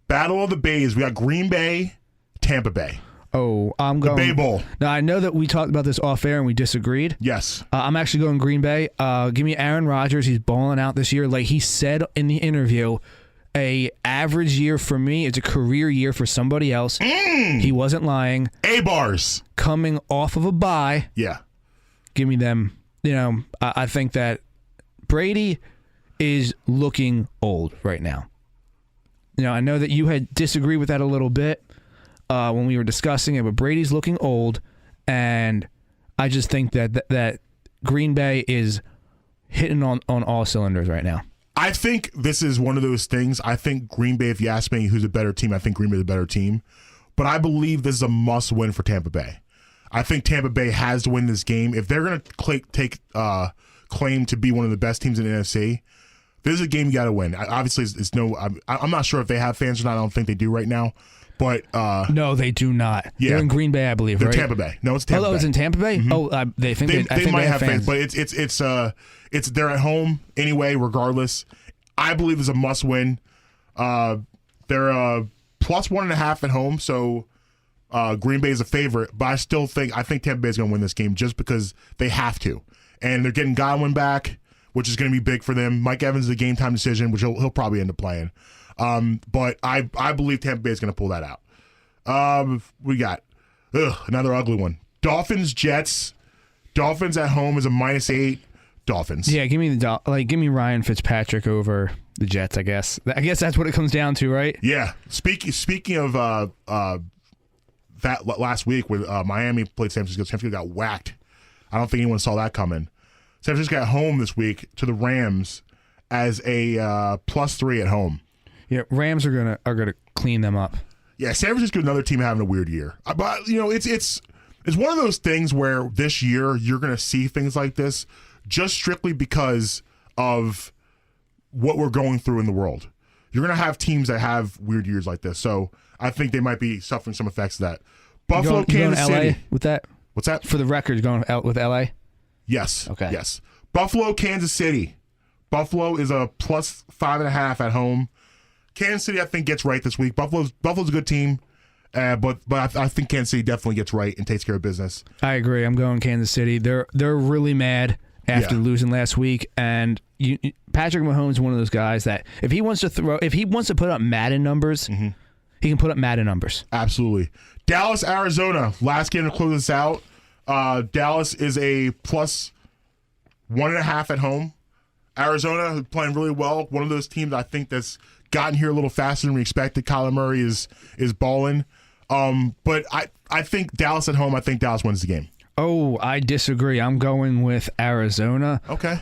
Battle of the Bays. We got Green Bay, Tampa Bay. Oh, I'm going. The Bay Bowl. Now, I know that we talked about this off air and we disagreed. Yes. I'm actually going Green Bay. Give me Aaron Rodgers. He's balling out this year. Like he said in the interview, a average year for me. It's a career year for somebody else. He wasn't lying. A-bars. Coming off of a bye. Yeah. Give me them. You know, I think that Brady is looking old right now. You know, I know that you had disagreed with that a little bit when we were discussing it, but Brady's looking old, and I just think that Green Bay is hitting on all cylinders right now. I think this is one of those things. I think Green Bay, if you ask me who's a better team, I think Green Bay is a better team. But I believe this is a must-win for Tampa Bay. I think Tampa Bay has to win this game. If they're going to take claim to be one of the best teams in the NFC, this is a game you got to win. Obviously, it's no. I'm not sure if they have fans or not. I don't think they do right now. But no, they do not. Yeah, they're in Green Bay, I believe. They're right? Tampa Bay. No, it's Tampa Bay. Oh, it's in Tampa Bay. Mm-hmm. Oh, they think they might have fans. but it's they're at home anyway. Regardless, I believe it's a must win. They're plus 1.5 at home, so Green Bay is a favorite. But I think Tampa Bay is going to win this game just because they have to, and they're getting Godwin back, which is going to be big for them. Mike Evans is a game time decision, which he'll probably end up playing. But I believe Tampa Bay is going to pull that out. We got another ugly one. Dolphins, Jets. Dolphins at home is a -8. Dolphins. Yeah, give me Ryan Fitzpatrick over the Jets. I guess that's what it comes down to, right? Yeah. Speaking of that last week when Miami played San Francisco, San Francisco got whacked. I don't think anyone saw that coming. San Francisco got home this week to the Rams as a +3 at home. Yeah, Rams are gonna clean them up. Yeah, San Francisco is another team having a weird year. But you know, it's one of those things where this year you're gonna see things like this just strictly because of what we're going through in the world. You're gonna have teams that have weird years like this. So I think they might be suffering some effects of that. Buffalo, Kansas City. LA with that? What's that? For the record, going out with LA? Yes. Okay. Yes. Buffalo, Kansas City. Buffalo is a +5.5 at home. Kansas City, I think, gets right this week. Buffalo's a good team, but I think Kansas City definitely gets right and takes care of business. I agree. I'm going Kansas City. They're really mad after losing last week, and Patrick Mahomes is one of those guys that if he wants to put up Madden numbers, he can put up Madden numbers. Absolutely. Dallas, Arizona. Last game to close this out. Dallas is a +1.5 at home. Arizona playing really well. One of those teams I think that's gotten here a little faster than we expected. Kyler Murray is balling. But I think Dallas at home, I think Dallas wins the game. Oh, I disagree. I'm going with Arizona. Okay.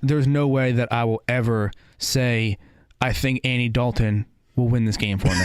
There's no way that I will ever say I think Andy Dalton will win this game for me.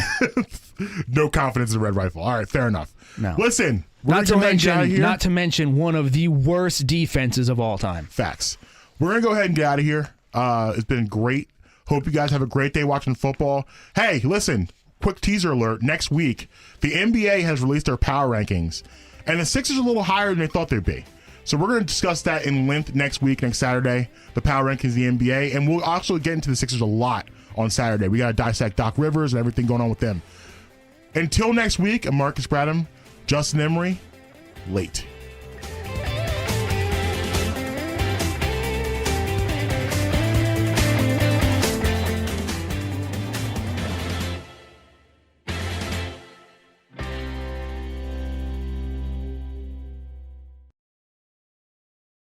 No confidence in the Red Rifle. All right, fair enough. No. Listen, not to mention one of the worst defenses of all time. Facts. We're going to go ahead and get out of here. It's been great. Hope you guys have a great day watching football. Hey, listen, quick teaser alert. Next week, the NBA has released their power rankings, and the Sixers are a little higher than they thought they'd be. So we're going to discuss that in length next week, next Saturday, the power rankings of the NBA, and we'll also get into the Sixers a lot on Saturday. We got to dissect Doc Rivers and everything going on with them. Until next week, I'm Marcus Bradham, Justin Emery, late.